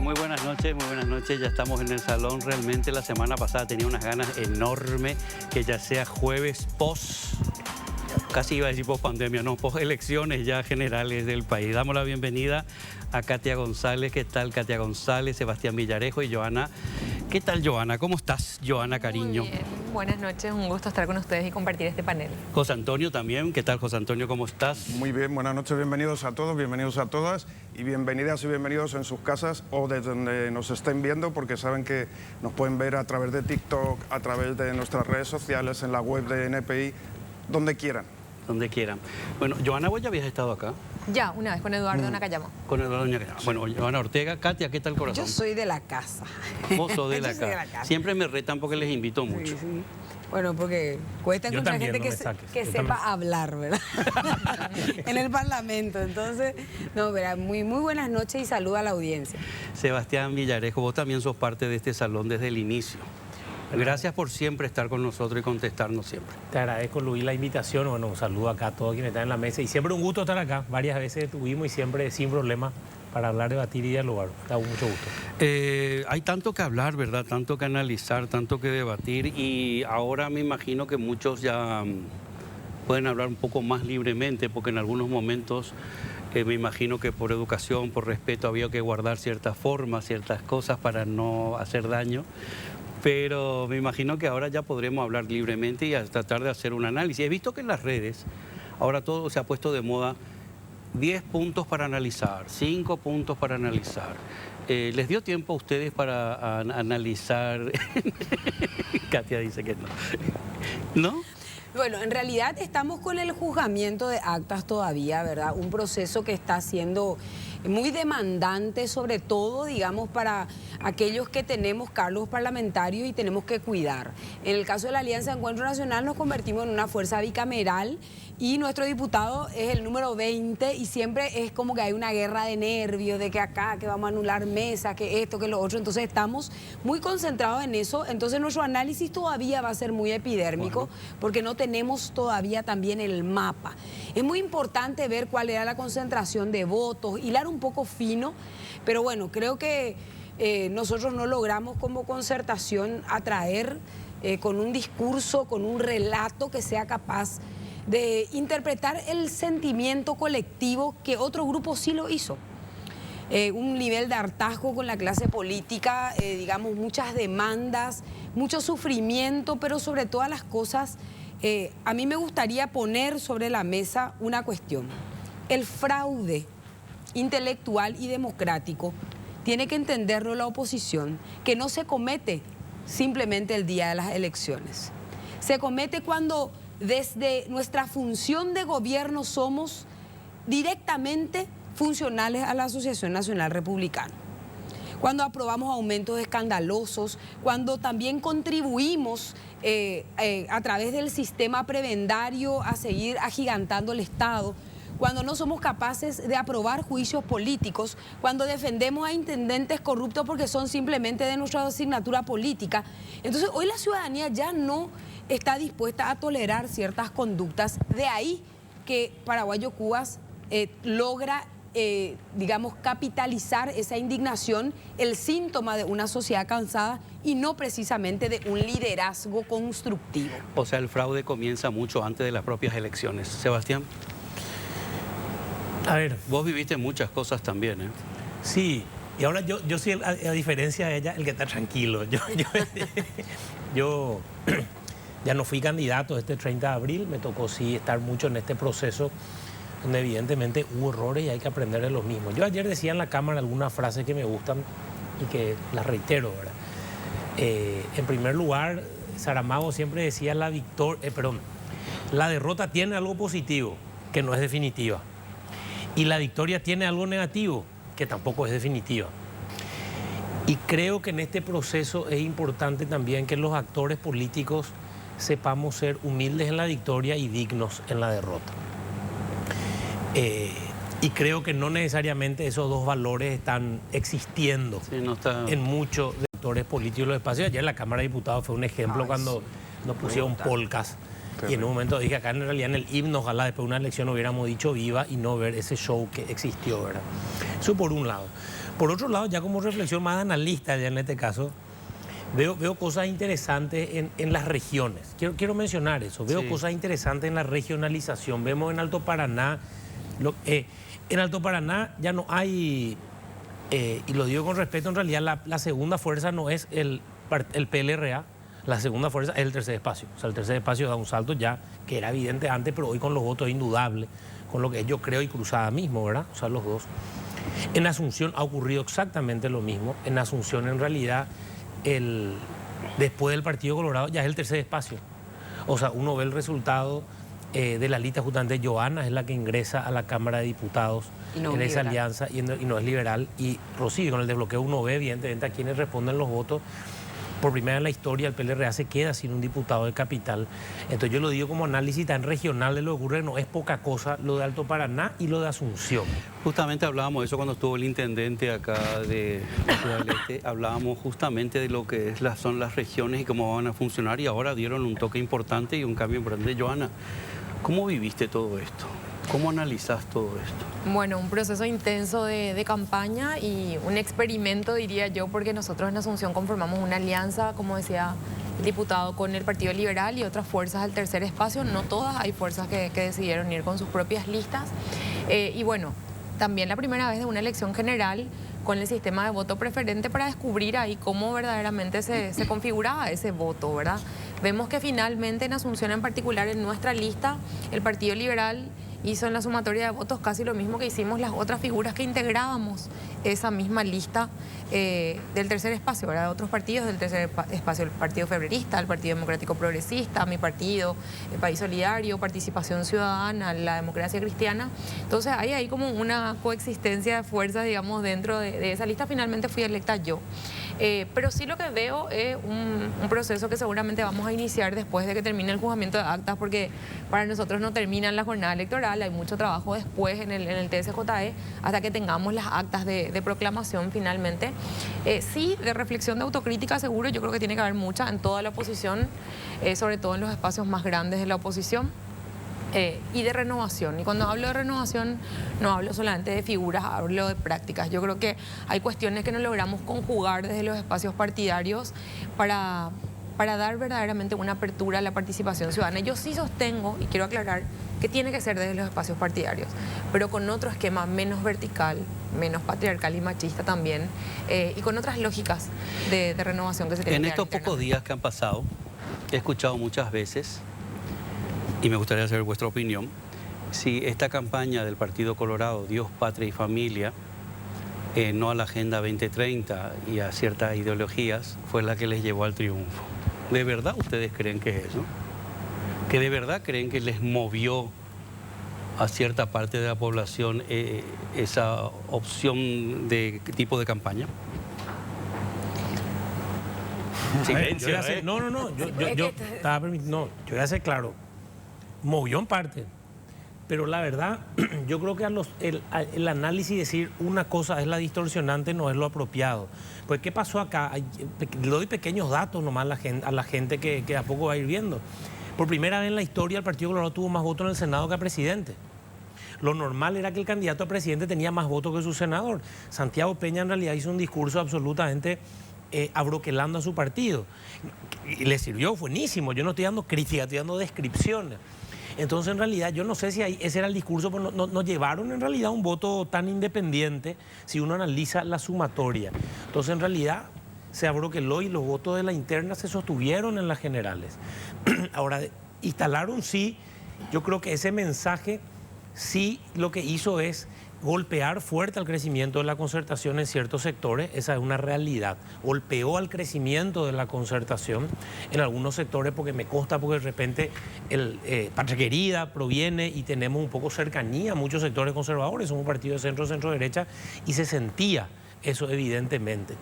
muy buenas noches, muy buenas noches. Ya estamos en el salón. Realmente la semana pasada tenía unas ganas enormes que ya sea jueves casi iba a decir post pandemia, no, post elecciones ya generales del país. Damos la bienvenida a Katia González. ¿Qué tal, Katia González? Sebastián Villarejo y Joana. ¿Qué tal, Joana? ¿Cómo estás, Joana, cariño? Muy bien. Buenas noches, un gusto estar con ustedes y compartir este panel. José Antonio también. ¿Qué tal, José Antonio? ¿Cómo estás? Muy bien, buenas noches, bienvenidos a todos, bienvenidos a todas y bienvenidas y bienvenidos en sus casas o desde donde nos estén viendo, porque saben que nos pueden ver a través de TikTok, a través de nuestras redes sociales, en la web de NPI, donde quieran. Donde quieran. Bueno, Joana, vos ya habías estado acá. Ya, una vez con Eduardo Nakayama. Con Eduardo Nakayama. Bueno, Joana Ortega. Katia, ¿qué tal, corazón? Yo soy de la casa. Vos sos de la casa. Siempre me retan porque les invito mucho. Sí, sí. Bueno, porque cuesta encontrar gente que sepa hablar, ¿verdad? En el Parlamento. Entonces, no, ¿verdad? Muy buenas noches y saludo a la audiencia. Sebastián Villarejo, vos también sos parte de este salón desde el inicio. Gracias por siempre estar con nosotros y contestarnos siempre. Te agradezco, Luis, la invitación. Bueno, un saludo acá a todos quienes están en la mesa. Y siempre un gusto estar acá. Varias veces estuvimos y siempre sin problema para hablar, debatir y dialogar. Da mucho gusto. Hay tanto que hablar, ¿verdad? Tanto que analizar, tanto que debatir. Y ahora me imagino que muchos ya pueden hablar un poco más libremente, porque en algunos momentos me imagino que por educación, por respeto, había que guardar ciertas formas, ciertas cosas para no hacer daño. Pero me imagino que ahora ya podremos hablar libremente y a tratar de hacer un análisis. He visto que en las redes ahora todo se ha puesto de moda. 10 puntos para analizar, 5 puntos para analizar. ¿Les dio tiempo a ustedes para analizar? Katia dice que no. ¿No? Bueno, en realidad estamos con el juzgamiento de actas todavía, ¿verdad? Un proceso que está siendo muy demandante, sobre todo, digamos, para aquellos que tenemos cargos parlamentarios y tenemos que cuidar. En el caso de la Alianza de Encuentro Nacional nos convertimos en una fuerza bicameral y nuestro diputado es el número 20 y siempre es como que hay una guerra de nervios, de que acá, que vamos a anular mesa, que esto, que lo otro. Entonces estamos muy concentrados en eso. Entonces nuestro análisis todavía va a ser muy epidérmico, porque no tenemos todavía también el mapa. Es muy importante ver cuál era la concentración de votos, hilar un poco fino, pero bueno, creo que nosotros no logramos como concertación atraer con un discurso, con un relato que sea capaz de interpretar el sentimiento colectivo que otro grupo sí lo hizo. Un nivel de hartazgo con la clase política, digamos, muchas demandas, mucho sufrimiento, pero sobre todas las cosas, a mí me gustaría poner sobre la mesa una cuestión. El fraude intelectual y democrático tiene que entenderlo la oposición, que no se comete simplemente el día de las elecciones. Se comete cuando desde nuestra función de gobierno somos directamente funcionales a la Asociación Nacional Republicana. Cuando aprobamos aumentos escandalosos, cuando también contribuimos a través del sistema prebendario a seguir agigantando el Estado, cuando no somos capaces de aprobar juicios políticos, cuando defendemos a intendentes corruptos porque son simplemente de nuestra asignatura política. Entonces hoy la ciudadanía ya no está dispuesta a tolerar ciertas conductas. De ahí que Paraguayo Cubas logra, digamos, capitalizar esa indignación, el síntoma de una sociedad cansada y no precisamente de un liderazgo constructivo. O sea, el fraude comienza mucho antes de las propias elecciones. Sebastián. A ver, vos viviste muchas cosas también, ¿eh? Sí, y ahora yo soy, a diferencia de ella, el que está tranquilo. Yo ya no fui candidato este 30 de abril, me tocó sí estar mucho en este proceso donde evidentemente hubo errores y hay que aprender de los mismos. Yo ayer decía en la Cámara algunas frases que me gustan y que las reitero, ¿verdad? En primer lugar, Saramago siempre decía la derrota tiene algo positivo, que no es definitiva. Y la victoria tiene algo negativo, que tampoco es definitiva. Y creo que en este proceso es importante también que los actores políticos sepamos ser humildes en la victoria y dignos en la derrota. Y creo que no necesariamente esos dos valores están existiendo en muchos actores políticos de los espacios. Ayer la Cámara de Diputados fue un ejemplo cuando nos pusieron polcas. Y en un momento dije, acá en realidad en el himno, ojalá después de una elección hubiéramos dicho viva y no ver ese show que existió, ¿verdad? Eso por un lado. Por otro lado, ya como reflexión más analista, ya en este caso, veo cosas interesantes en las regiones. Quiero mencionar eso. Veo cosas interesantes en la regionalización. Vemos en Alto Paraná, en Alto Paraná ya no hay, y lo digo con respeto, en realidad la segunda fuerza no es el PLRA, la segunda fuerza es el tercer espacio. O sea, el tercer espacio da un salto ya, que era evidente antes, pero hoy con los votos es indudable, con lo que yo creo y Cruzada mismo, ¿verdad? O sea, los dos. En Asunción ha ocurrido exactamente lo mismo. En Asunción, en realidad, después del Partido Colorado ya es el tercer espacio. O sea, uno ve el resultado de la lista justamente. Johanna es la que ingresa a la Cámara de Diputados en esa alianza y no es liberal. Y Rocío, con el desbloqueo uno ve evidentemente a quienes responden los votos. Por primera vez en la historia el PLRA se queda sin un diputado de capital. Entonces yo lo digo como análisis tan regional de lo que ocurre, no es poca cosa lo de Alto Paraná y lo de Asunción. Justamente hablábamos de eso cuando estuvo el intendente acá de Ciudad del Este, hablábamos justamente de lo que son las regiones y cómo van a funcionar, y ahora dieron un toque importante y un cambio importante. Johanna, ¿cómo viviste todo esto? ¿Cómo analizás todo esto? Bueno, un proceso intenso de campaña y un experimento, diría yo, porque nosotros en Asunción conformamos una alianza, como decía el diputado, con el Partido Liberal y otras fuerzas del tercer espacio. No todas, hay fuerzas que decidieron ir con sus propias listas. Y bueno, también la primera vez de una elección general con el sistema de voto preferente para descubrir ahí cómo verdaderamente se configuraba ese voto, ¿verdad? Vemos que finalmente en Asunción, en particular en nuestra lista, el Partido Liberal hizo en la sumatoria de votos casi lo mismo que hicimos las otras figuras que integrábamos esa misma lista del tercer espacio, ¿verdad? De otros partidos del tercer espacio, el Partido Febrerista, el Partido Democrático Progresista, mi partido, el País Solidario, Participación Ciudadana, la Democracia Cristiana. Entonces hay ahí como una coexistencia de fuerzas, digamos, dentro de esa lista. Finalmente fui electa yo. Pero sí lo que veo es un proceso que seguramente vamos a iniciar después de que termine el juzgamiento de actas, porque para nosotros no termina la jornada electoral, hay mucho trabajo después en el TSJE hasta que tengamos las actas de proclamación finalmente. Sí, de reflexión, de autocrítica seguro, yo creo que tiene que haber mucha en toda la oposición, sobre todo en los espacios más grandes de la oposición. Y de renovación. Y cuando hablo de renovación no hablo solamente de figuras, hablo de prácticas. Yo creo que hay cuestiones que no logramos conjugar desde los espacios partidarios para dar verdaderamente una apertura a la participación ciudadana. Yo sí sostengo, y quiero aclarar, que tiene que ser desde los espacios partidarios, pero con otro esquema menos vertical, menos patriarcal y machista también, y con otras lógicas de renovación que se tienen. En estos pocos días que han pasado, he escuchado muchas veces, y me gustaría saber vuestra opinión, si esta campaña del Partido Colorado, Dios, Patria y Familia, no a la Agenda 2030 y a ciertas ideologías, fue la que les llevó al triunfo. ¿De verdad ustedes creen que es eso? ¿Que de verdad creen que les movió a cierta parte de la población esa opción de tipo de campaña? Silencio, yo voy a ser claro. Movió en parte, pero la verdad, yo creo que el análisis, decir una cosa es la distorsionante, no es lo apropiado. Pues, ¿qué pasó acá? Le doy pequeños datos nomás a la gente que a poco va a ir viendo. Por primera vez en la historia, el Partido Colorado tuvo más votos en el Senado que a presidente. Lo normal era que el candidato a presidente tenía más votos que su senador. Santiago Peña en realidad hizo un discurso absolutamente abroquelando a su partido. Y le sirvió buenísimo. Yo no estoy dando crítica, estoy dando descripciones. Entonces, en realidad, yo no sé si ese era el discurso, pero no llevaron en realidad un voto tan independiente si uno analiza la sumatoria. Entonces, en realidad, se abroqueló y los votos de la interna se sostuvieron en las generales. Ahora, instalaron sí, yo creo que ese mensaje sí lo que hizo es golpear fuerte al crecimiento de la concertación en ciertos sectores. Esa es una realidad. Golpeó al crecimiento de la concertación en algunos sectores, porque me consta, porque de repente Patria Querida proviene y tenemos un poco cercanía a muchos sectores conservadores, somos un partido de centro-derecha, y se sentía eso evidentemente.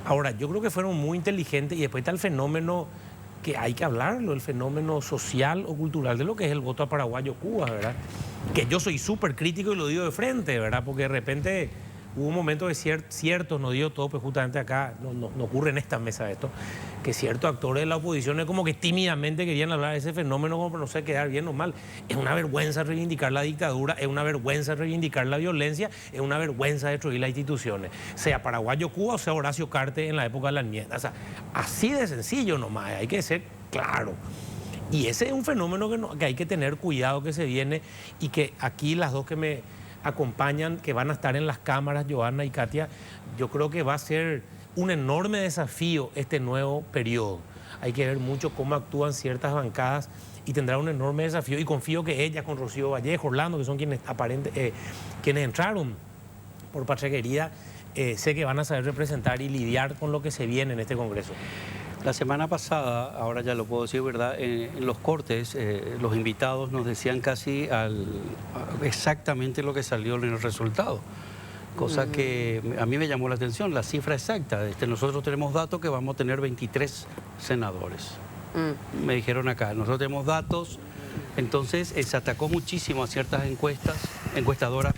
Ahora, yo creo que fueron muy inteligentes, y después está el fenómeno que hay que hablarlo, el fenómeno social o cultural de lo que es el voto a Paraguayo-Cuba, ¿verdad? Que yo soy súper crítico y lo digo de frente, ¿verdad? Porque de repente hubo un momento de ciertos, no digo todo, pues justamente acá no ocurre en esta mesa esto, que ciertos actores de la oposición es como que tímidamente querían hablar de ese fenómeno como para no sé quedar bien o mal. Es una vergüenza reivindicar la dictadura, es una vergüenza reivindicar la violencia, es una vergüenza destruir las instituciones, sea Paraguayo Cuba o sea Horacio Cartes en la época de la enmienda. O sea, así de sencillo nomás, hay que ser claro. Y ese es un fenómeno que hay que tener cuidado que se viene y que aquí las dos que me acompañan, que van a estar en las cámaras, Johanna y Katia, yo creo que va a ser un enorme desafío este nuevo periodo. Hay que ver mucho cómo actúan ciertas bancadas y tendrá un enorme desafío y confío que ellas con Rocío Vallejo, Orlando, que son quienes entraron por Pachaquería, sé que van a saber representar y lidiar con lo que se viene en este Congreso. La semana pasada, ahora ya lo puedo decir, ¿verdad? En los cortes, los invitados nos decían casi exactamente lo que salió en el resultado. Cosa que a mí me llamó la atención, la cifra exacta. Nosotros tenemos datos que vamos a tener 23 senadores. Me dijeron acá, nosotros tenemos datos, entonces se atacó muchísimo a ciertas encuestadoras,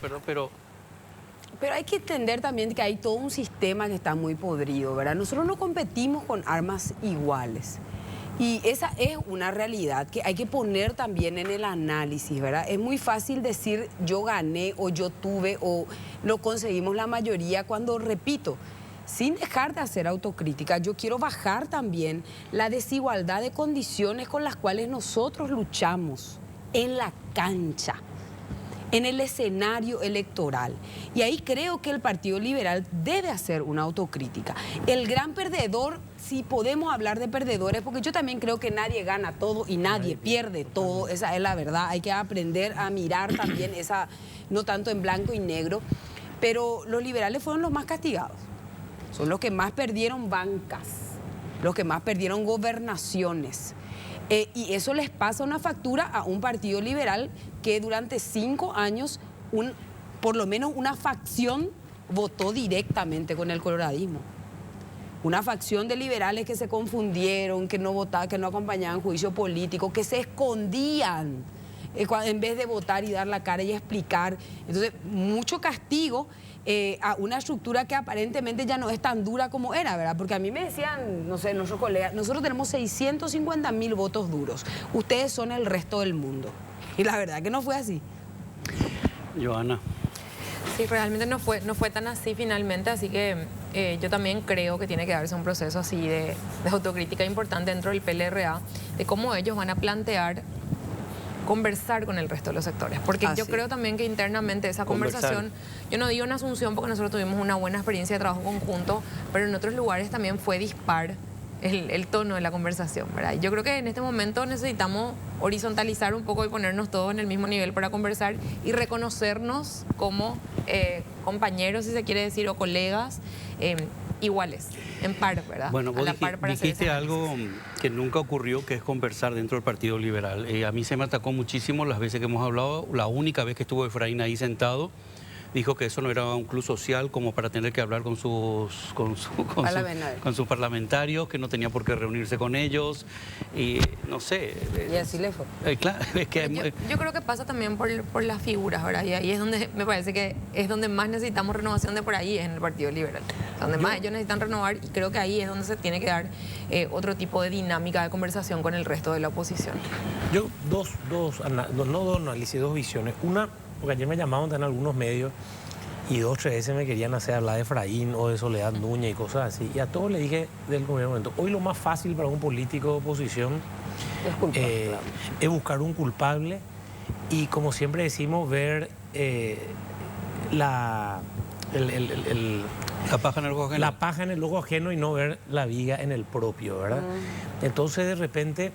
pero hay que entender también que hay todo un sistema que está muy podrido, ¿verdad? Nosotros no competimos con armas iguales. Y esa es una realidad que hay que poner también en el análisis, ¿verdad? Es muy fácil decir yo gané o yo tuve o lo conseguimos la mayoría cuando, repito, sin dejar de hacer autocrítica, yo quiero bajar también la desigualdad de condiciones con las cuales nosotros luchamos en la cancha, en el escenario electoral. Y ahí creo que el Partido Liberal debe hacer una autocrítica. El gran perdedor, si podemos hablar de perdedores, porque yo también creo que nadie gana todo y nadie pierde todo, esa es la verdad. Hay que aprender a mirar también esa, no tanto en blanco y negro, pero los liberales fueron los más castigados. Son los que más perdieron bancas, los que más perdieron gobernaciones. Y eso les pasa una factura a un partido liberal que durante 5 años, por lo menos una facción votó directamente con el coloradismo. Una facción de liberales que se confundieron, que no votaban, que no acompañaban juicio político, que se escondían en vez de votar y dar la cara y explicar. Entonces, mucho castigo a una estructura que aparentemente ya no es tan dura como era, ¿verdad? Porque a mí me decían, no sé, nuestros colegas, nosotros tenemos 650.000 votos duros, ustedes son el resto del mundo. Y la verdad que no fue así. Johanna. Sí, realmente no fue tan así finalmente, así que yo también creo que tiene que darse un proceso así de autocrítica importante dentro del PLRA, de cómo ellos van a plantear conversar con el resto de los sectores, porque yo creo también que internamente esa conversación, yo no digo en Asunción porque nosotros tuvimos una buena experiencia de trabajo conjunto, pero en otros lugares también fue dispar el tono de la conversación, ¿verdad? Yo creo que en este momento necesitamos horizontalizar un poco y ponernos todos en el mismo nivel para conversar y reconocernos como compañeros, si se quiere decir, o colegas iguales, en par, ¿verdad? Bueno, vos dijiste algo que nunca ocurrió, que es conversar dentro del Partido Liberal. A mí se me atacó muchísimo las veces que hemos hablado. La única vez que estuvo Efraín ahí sentado, dijo que eso no era un club social como para tener que hablar con sus parlamentarios, que no tenía por qué reunirse con ellos, y no sé. Y así le fue. Claro, es que yo creo que pasa también por las figuras, ¿verdad? Y ahí es donde me parece que es donde más necesitamos renovación de por ahí, es en el Partido Liberal. Donde más ellos necesitan renovar, y creo que ahí es donde se tiene que dar otro tipo de dinámica de conversación con el resto de la oposición. Yo dos análisis, dos visiones. Una, porque ayer me llamaban en algunos medios y 2 o 3 veces me querían hacer hablar de Efraín o de Soledad Núñez y cosas así. Y a todos le dije del primer momento, hoy lo más fácil para un político de oposición es buscar un culpable y, como siempre decimos, ver la paja en el ojo ajeno. La paja en el ojo ajeno y no ver la viga en el propio, ¿verdad? Entonces, de repente,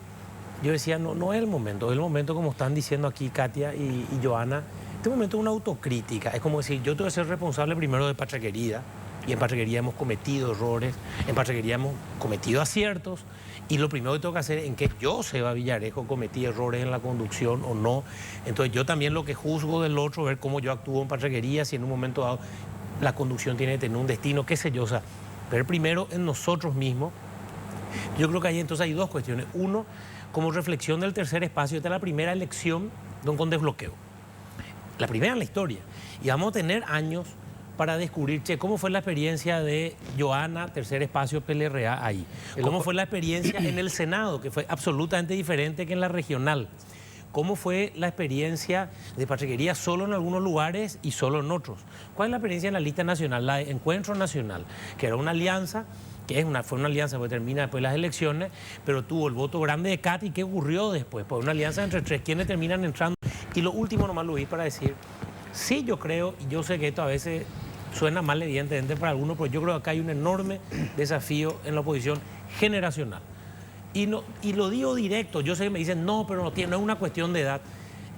yo decía, no es el momento. Es el momento, como están diciendo aquí Katia y Johanna, este momento es una autocrítica. Es como decir, yo tengo que ser responsable primero de Pachaquería, y en Pachaquería hemos cometido errores, en Pachaquería hemos cometido aciertos, y lo primero que tengo que hacer es en que yo, Seba Villarejo, cometí errores en la conducción o no. Entonces yo también lo que juzgo del otro, ver cómo yo actúo en Pachaquería, si en un momento dado la conducción tiene que tener un destino, qué sé yo. O sea, ver primero en nosotros mismos. Yo creo que ahí entonces hay 2 cuestiones. Uno, como reflexión del tercer espacio, esta es la primera elección con desbloqueo. La primera en la historia. Y vamos a tener años para descubrir, che, ¿cómo fue la experiencia de Joana, tercer espacio PLRA ahí? ¿Cómo fue la experiencia en el Senado, que fue absolutamente diferente que en la regional? ¿Cómo fue la experiencia de Pachequería solo en algunos lugares y solo en otros? ¿Cuál es la experiencia en la lista nacional, la de Encuentro Nacional, que era una alianza, fue una alianza que termina después de las elecciones, pero tuvo el voto grande de Katy? ¿Qué ocurrió después? Pues una alianza entre tres, ¿quiénes terminan entrando? Y lo último nomás, Luis, para decir, sí, yo creo, y yo sé que esto a veces suena mal evidentemente para algunos, pero yo creo que acá hay un enorme desafío en la oposición generacional. Y lo digo directo, yo sé que me dicen, no, pero no es una cuestión de edad,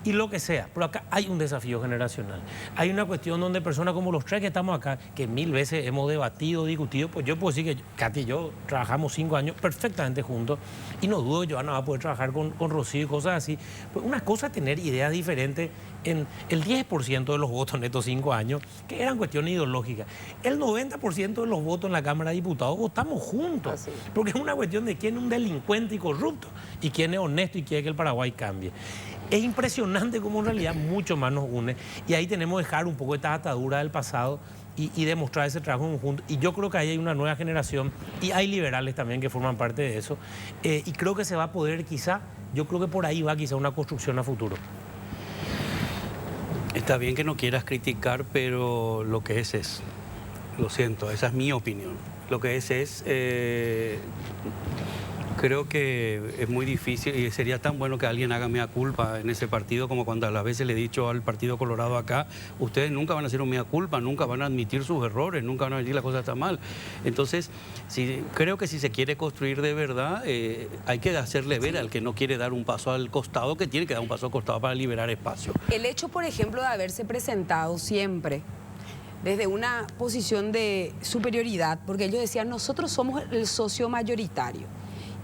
y lo que sea, pero acá hay un desafío generacional. Hay una cuestión donde personas como los tres que estamos acá, que 1000 veces hemos debatido, discutido, pues yo puedo decir que Katy y yo trabajamos 5 años perfectamente juntos, y no dudo que Joana va a poder trabajar con Rocío y cosas así. Pues una cosa es tener ideas diferentes en el 10% de los votos en estos 5 años, que eran cuestiones ideológicas. El 90% de los votos en la Cámara de Diputados votamos juntos, así, porque es una cuestión de quién es un delincuente y corrupto, y quién es honesto y quiere que el Paraguay cambie. Es impresionante cómo en realidad mucho más nos une, y ahí tenemos que dejar un poco esta atadura del pasado y demostrar ese trabajo en conjunto. Y yo creo que ahí hay una nueva generación, y hay liberales también que forman parte de eso, y creo que se va a poder yo creo que por ahí va quizá una construcción a futuro. Está bien que no quieras criticar, pero lo que es. Lo siento, esa es mi opinión. Lo que es... Creo que es muy difícil y sería tan bueno que alguien haga mea culpa en ese partido, como cuando a las veces le he dicho al Partido Colorado acá, ustedes nunca van a hacer un mea culpa, nunca van a admitir sus errores, nunca van a decir la cosa está mal. Entonces, creo que si se quiere construir de verdad, hay que hacerle ver al que no quiere dar un paso al costado, que tiene que dar un paso al costado para liberar espacio. El hecho, por ejemplo, de haberse presentado siempre desde una posición de superioridad, porque ellos decían, nosotros somos el socio mayoritario.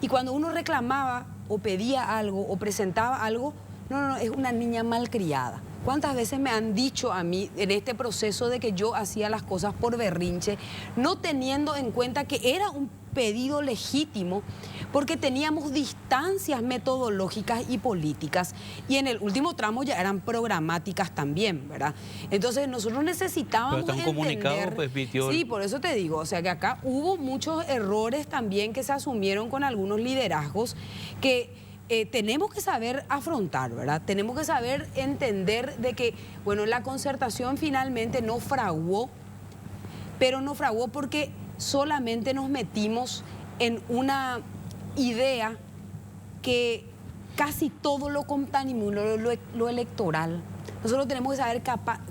Y cuando uno reclamaba o pedía algo o presentaba algo, no, es una niña malcriada. ¿Cuántas veces me han dicho a mí en este proceso de que yo hacía las cosas por berrinche, no teniendo en cuenta que era un pedido legítimo, porque teníamos distancias metodológicas y políticas, y en el último tramo ya eran programáticas también, ¿verdad? Entonces nosotros necesitábamos entender... Pero está un comunicado, pues, Vitiol. Sí, por eso te digo, o sea que acá hubo muchos errores también que se asumieron con algunos liderazgos que tenemos que saber afrontar, ¿verdad? Tenemos que saber entender de que, bueno, la concertación finalmente no fraguó, pero no fraguó porque solamente nos metimos en una idea que casi todo lo contaminó, lo electoral. Nosotros tenemos que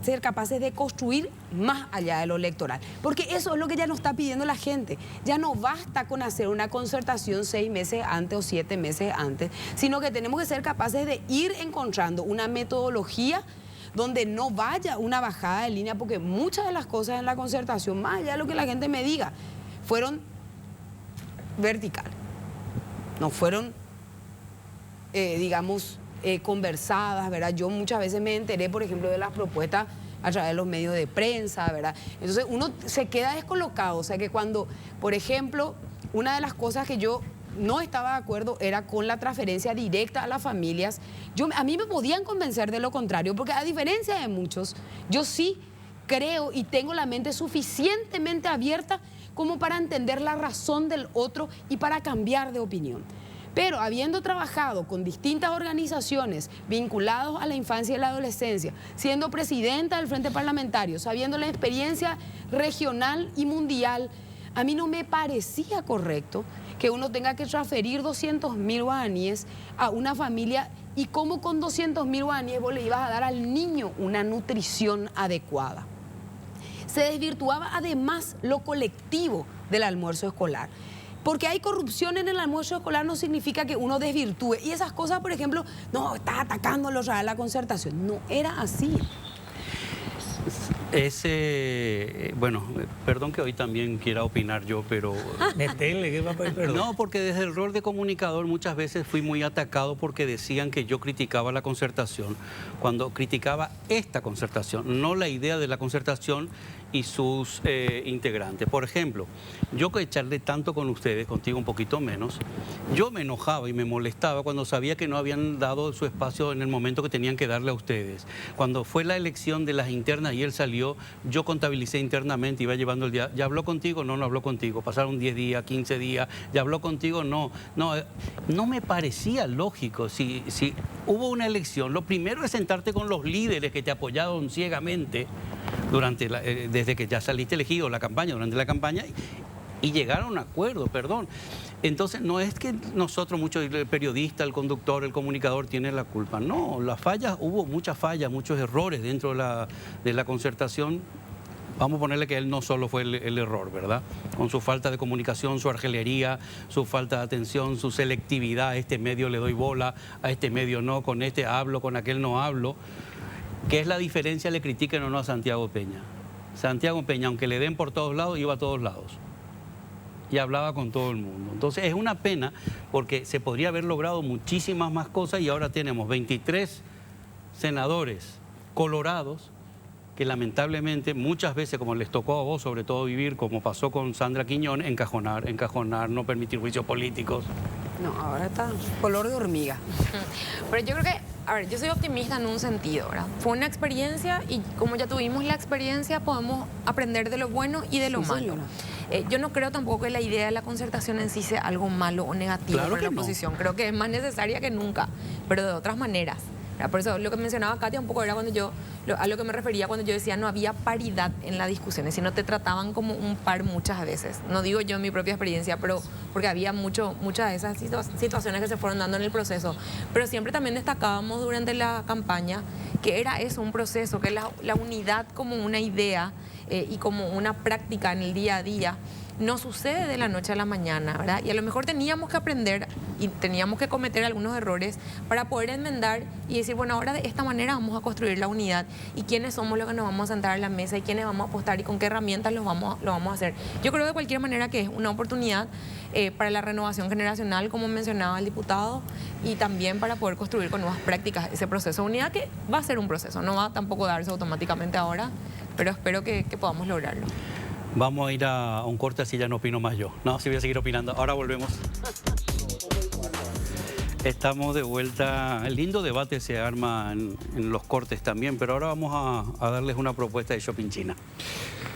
ser capaces de construir más allá de lo electoral, porque eso es lo que ya nos está pidiendo la gente. Ya no basta con hacer una concertación 6 meses antes o 7 meses antes, sino que tenemos que ser capaces de ir encontrando una metodología donde no vaya una bajada de línea, porque muchas de las cosas en la concertación, más allá de lo que la gente me diga, fueron verticales, no fueron, digamos, conversadas, ¿verdad? Yo muchas veces me enteré, por ejemplo, de las propuestas a través de los medios de prensa, ¿verdad? Entonces uno se queda descolocado, o sea que cuando, por ejemplo, una de las cosas que yo no estaba de acuerdo era con la transferencia directa a las familias. A mí me podían convencer de lo contrario, porque a diferencia de muchos, yo sí creo y tengo la mente suficientemente abierta como para entender la razón del otro y para cambiar de opinión. Pero habiendo trabajado con distintas organizaciones vinculadas a la infancia y la adolescencia, siendo presidenta del Frente Parlamentario, sabiendo la experiencia regional y mundial, a mí no me parecía correcto que uno tenga que transferir 200.000 guaraníes a una familia y cómo con 200.000 guaraníes vos le ibas a dar al niño una nutrición adecuada. Se desvirtuaba además lo colectivo del almuerzo escolar. Porque hay corrupción en el almuerzo escolar no significa que uno desvirtúe. Y esas cosas, por ejemplo, no, está atacando a la concertación. No era así. Bueno, perdón que hoy también quiera opinar yo, pero... Metele, ¿qué va a pedir perdón? No, porque desde el rol de comunicador muchas veces fui muy atacado porque decían que yo criticaba la concertación. Cuando criticaba esta concertación, no la idea de la concertación, y sus integrantes. Por ejemplo, yo que charlé tanto con ustedes, contigo un poquito menos, yo me enojaba y me molestaba cuando sabía que no habían dado su espacio en el momento que tenían que darle a ustedes. Cuando fue la elección de las internas y él salió, yo contabilicé internamente, iba llevando el día. ¿Ya habló contigo? No, no habló contigo. Pasaron 10 días, 15 días. ¿Ya habló contigo? No. No me parecía lógico. Si hubo una elección, lo primero es sentarte con los líderes que te apoyaron ciegamente desde que ya saliste elegido durante la campaña, y llegar a un acuerdo, perdón. Entonces, no es que nosotros, el periodista, el conductor, el comunicador, tiene la culpa. No, hubo muchas fallas, muchos errores dentro de la concertación. Vamos a ponerle que él no solo fue el error, ¿verdad? Con su falta de comunicación, su argelería, su falta de atención, su selectividad. A este medio le doy bola, a este medio no, con este hablo, con aquel no hablo. ¿Qué es la diferencia? Le critiquen o no a Santiago Peña. Santiago Peña, aunque le den por todos lados, iba a todos lados. Y hablaba con todo el mundo. Entonces es una pena porque se podría haber logrado muchísimas más cosas y ahora tenemos 23 senadores colorados que lamentablemente muchas veces, como les tocó a vos sobre todo vivir, como pasó con Sandra Quiñón, encajonar, no permitir juicios políticos. No, ahora está color de hormiga. Pero yo creo que, a ver, yo soy optimista en un sentido, ¿verdad? Fue una experiencia y como ya tuvimos la experiencia, podemos aprender de lo bueno y de lo malo. Yo no creo tampoco que la idea de la concertación en sí sea algo malo o negativo para la oposición. Creo que es más necesaria que nunca, pero de otras maneras. Por eso lo que mencionaba Katia un poco era a lo que me refería cuando yo decía no había paridad en las discusiones, sino te trataban como un par muchas veces. No digo yo en mi propia experiencia, pero porque había muchas de esas situaciones que se fueron dando en el proceso. Pero siempre también destacábamos durante la campaña que era eso, un proceso, que la unidad como una idea y como una práctica en el día a día no sucede de la noche a la mañana, ¿verdad? Y a lo mejor teníamos que aprender y teníamos que cometer algunos errores para poder enmendar y decir, bueno, ahora de esta manera vamos a construir la unidad y quiénes somos los que nos vamos a sentar en la mesa y quiénes vamos a apostar y con qué herramientas lo vamos a hacer. Yo creo de cualquier manera que es una oportunidad para la renovación generacional, como mencionaba el diputado, y también para poder construir con nuevas prácticas ese proceso de unidad que va a ser un proceso, no va a tampoco darse automáticamente ahora, pero espero que podamos lograrlo. Vamos a ir a un corte, así ya no opino más yo. No, sí voy a seguir opinando. Ahora volvemos. Estamos de vuelta. El lindo debate se arma en los cortes también, pero ahora vamos a darles una propuesta de Shopping China.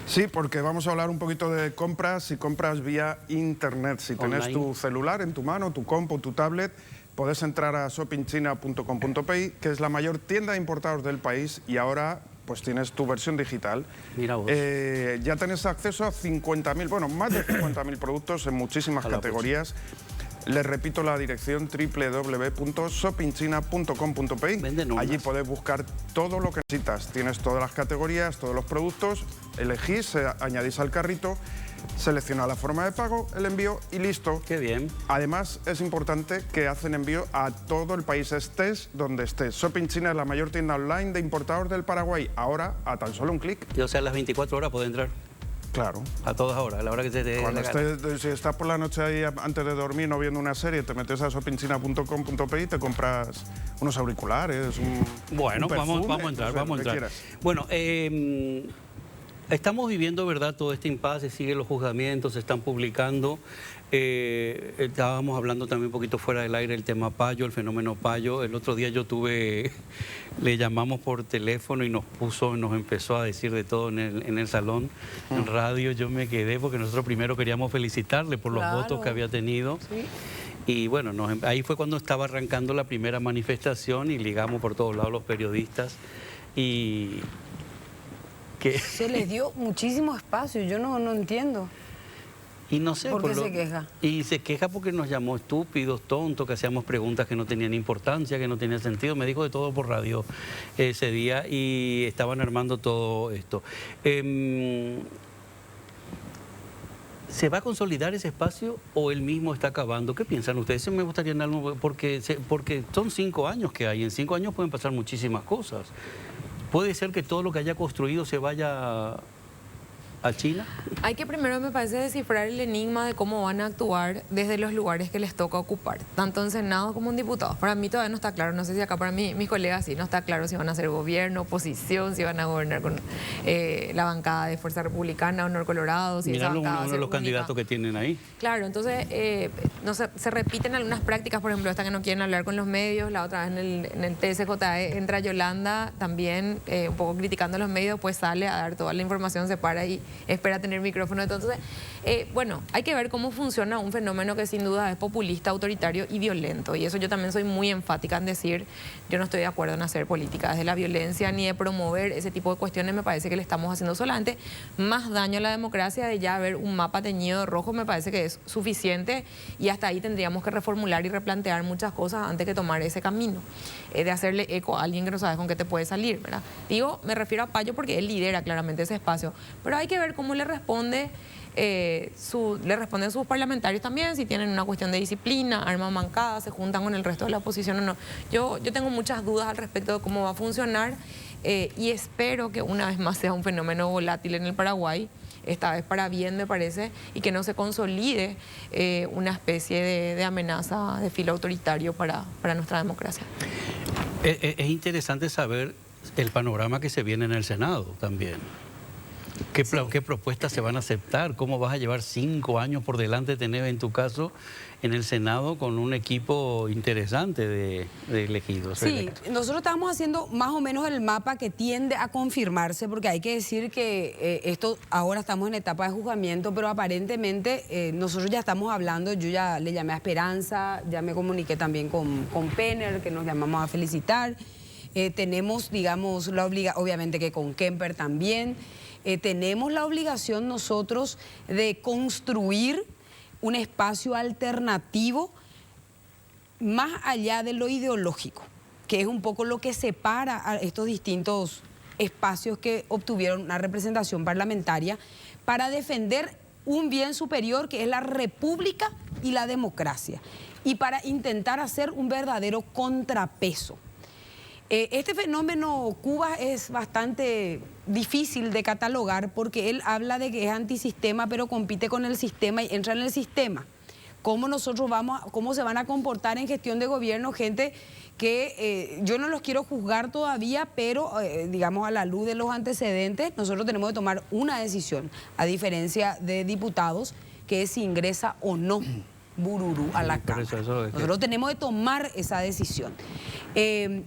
Sí, porque vamos a hablar un poquito de compras y compras vía internet. Si tenés tu celular en tu mano, tu compu, tu tablet, podés entrar a shoppingchina.com.pi, que es la mayor tienda de importados del país, y ahora pues tienes tu versión digital. Mira vos. Ya tenés acceso a 50.000, bueno, más de 50.000 productos en muchísimas categorías. Les repito la dirección www.shoppingchina.com.pi. Allí podés buscar todo lo que necesitas. Tienes todas las categorías, todos los productos, elegís, añadís al carrito, selecciona la forma de pago, el envío y listo. Qué bien. Además, es importante que hacen envío a todo el país, estés donde estés. Shopping China es la mayor tienda online de importadores del Paraguay. Ahora, a tan solo un clic. Y, o sea, a las 24 horas puede entrar. Claro. A todas horas, a la hora que se te dé la gana. Si estás por la noche ahí antes de dormir no viendo una serie, te metes a shoppingchina.com.pi y te compras unos auriculares, bueno, un perfume, vamos a entrar. Bueno, estamos viviendo, ¿verdad?, todo este impasse, siguen los juzgamientos, se están publicando. Estábamos hablando también un poquito fuera del aire el tema Payo, el fenómeno Payo. El otro día le llamamos por teléfono y nos empezó a decir de todo en el salón, en radio. Yo me quedé porque nosotros primero queríamos felicitarle por los votos que había tenido. Sí. Y bueno, ahí fue cuando estaba arrancando la primera manifestación y ligamos por todos lados los periodistas y... Se les dio muchísimo espacio, yo no entiendo. Y no sé, ¿Por qué se queja? Y se queja porque nos llamó estúpidos, tontos, que hacíamos preguntas que no tenían importancia, que no tenían sentido. Me dijo de todo por radio ese día y estaban armando todo esto. ¿Se va a consolidar ese espacio o él mismo está acabando? ¿Qué piensan ustedes? Me gustaría porque son 5 años que hay. En 5 años pueden pasar muchísimas cosas. Puede ser que todo lo que haya construido se vaya a China? Hay que primero, me parece, descifrar el enigma de cómo van a actuar desde los lugares que les toca ocupar, tanto en Senado como en diputados. Para mí todavía no está claro, no sé si acá para mí, mis colegas sí, no está claro si van a ser gobierno, oposición, si van a gobernar con la bancada de Fuerza Republicana o Norcolorado, si esa Mirá bancada va a uno ser de los única. candidatos que tienen ahí. Claro, entonces no sé, se repiten algunas prácticas, por ejemplo, esta que no quieren hablar con los medios, la otra vez en el TSJE entra Yolanda también un poco criticando a los medios, pues sale a dar toda la información, se para y espera tener micrófono. Entonces, bueno, hay que ver cómo funciona un fenómeno que sin duda es populista, autoritario y violento. Y eso yo también soy muy enfática en decir, yo no estoy de acuerdo en hacer política desde la violencia ni de promover ese tipo de cuestiones. Me parece que le estamos haciendo solamente más daño a la democracia. De ya ver un mapa teñido de rojo me parece que es suficiente y hasta ahí tendríamos que reformular y replantear muchas cosas antes que tomar ese camino, de hacerle eco a alguien que no sabes con qué te puede salir, ¿verdad? Digo, me refiero a Payo porque él lidera claramente ese espacio, pero hay que ver cómo le responden sus parlamentarios también, si tienen una cuestión de disciplina, armas mancadas, se juntan con el resto de la oposición o no. Yo tengo muchas dudas al respecto de cómo va a funcionar y espero que una vez más sea un fenómeno volátil en el Paraguay, esta vez para bien me parece, y que no se consolide una especie de amenaza de filo autoritario para nuestra democracia. Es interesante saber el panorama que se viene en el Senado también. ¿Qué propuestas se van a aceptar? ¿Cómo vas a llevar 5 años por delante, tener en tu caso en el Senado con un equipo interesante de elegidos? Sí, nosotros estamos haciendo más o menos el mapa que tiende a confirmarse, porque hay que decir que esto ahora estamos en etapa de juzgamiento, pero aparentemente nosotros ya estamos hablando, yo ya le llamé a Esperanza, ya me comuniqué también con Penner, que nos llamamos a felicitar. Tenemos, digamos, obviamente que con Kemper también. Tenemos la obligación nosotros de construir un espacio alternativo más allá de lo ideológico, que es un poco lo que separa a estos distintos espacios que obtuvieron una representación parlamentaria para defender un bien superior que es la república y la democracia, y para intentar hacer un verdadero contrapeso. Este fenómeno Cuba es bastante difícil de catalogar porque él habla de que es antisistema, pero compite con el sistema y entra en el sistema. ¿Cómo se van a comportar en gestión de gobierno gente que yo no los quiero juzgar todavía, pero digamos a la luz de los antecedentes, nosotros tenemos que tomar una decisión, a diferencia de diputados, que es si ingresa o no Bururu a la Cámara. Nosotros tenemos que tomar esa decisión.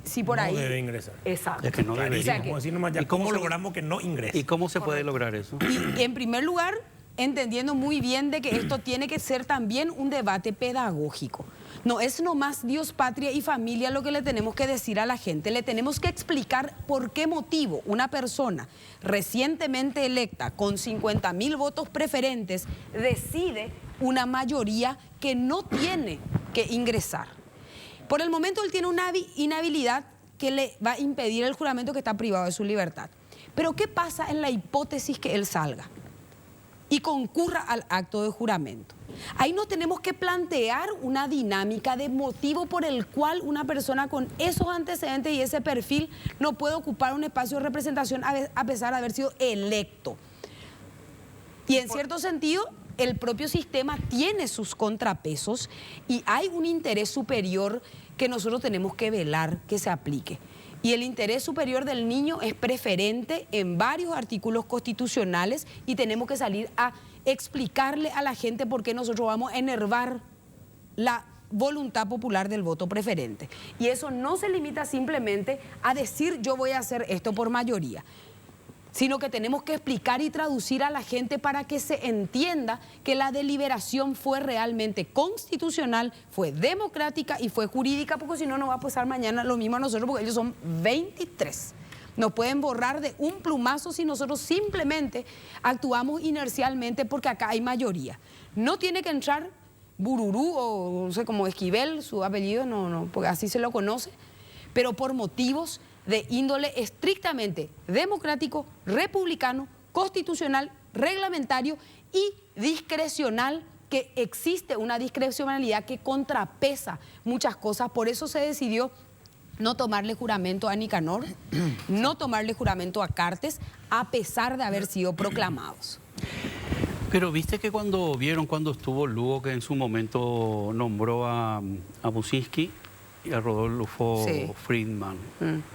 Si por ahí... No debe ingresar. Exacto. Es que no debe. O sea, Como decir nomás ya, ¿cómo logramos que no ingrese? ¿Y cómo se puede lograr eso? Y en primer lugar, entendiendo muy bien de que esto tiene que ser también un debate pedagógico. No es nomás Dios, patria y familia lo que le tenemos que decir a la gente. Le tenemos que explicar por qué motivo una persona recientemente electa con 50.000 votos preferentes decide una mayoría que no tiene que ingresar. Por el momento él tiene una inhabilidad que le va a impedir el juramento, que está privado de su libertad. Pero ¿qué pasa en la hipótesis que él salga y concurra al acto de juramento? Ahí nos tenemos que plantear una dinámica de motivo por el cual una persona con esos antecedentes y ese perfil no puede ocupar un espacio de representación a pesar de haber sido electo. Y en cierto sentido, el propio sistema tiene sus contrapesos y hay un interés superior que nosotros tenemos que velar que se aplique. Y el interés superior del niño es preferente en varios artículos constitucionales y tenemos que salir a explicarle a la gente por qué nosotros vamos a enervar la voluntad popular del voto preferente. Y eso no se limita simplemente a decir yo voy a hacer esto por mayoría, sino que tenemos que explicar y traducir a la gente para que se entienda que la deliberación fue realmente constitucional, fue democrática y fue jurídica, porque si no, nos va a pasar mañana lo mismo a nosotros, porque ellos son 23. Nos pueden borrar de un plumazo si nosotros simplemente actuamos inercialmente porque acá hay mayoría. No tiene que entrar Bururu o no sé, como Esquivel, su apellido, no, porque así se lo conoce, pero por motivos de índole estrictamente democrático, republicano, constitucional, reglamentario y discrecional, que existe una discrecionalidad que contrapesa muchas cosas. Por eso se decidió no tomarle juramento a Nicanor, no tomarle juramento a Cartes, a pesar de haber sido proclamados. Pero viste que cuando estuvo Lugo, que en su momento nombró a Buczynski y a Rodolfo Sí. Friedman.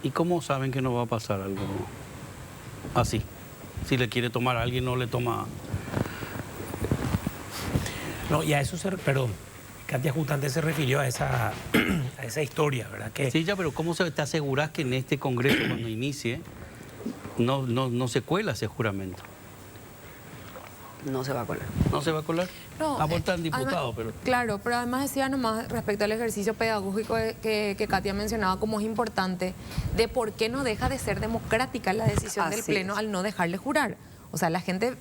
¿Y cómo saben que no va a pasar algo así? Si le quiere tomar a alguien, no le toma. No, y a eso perdón, Katia justamente se refirió a esa historia, ¿verdad? Que Sí, ya, pero ¿cómo te aseguras que en este Congreso, cuando inicie, no se cuela ese juramento? No se va a colar. ¿No se va a colar? No, Aportan además- diputado, pero... Claro, pero además decía nomás respecto al ejercicio pedagógico que Katia mencionaba como es importante, de por qué no deja de ser democrática la decisión del Así Pleno es. al no dejarle jurar. O sea, la gente,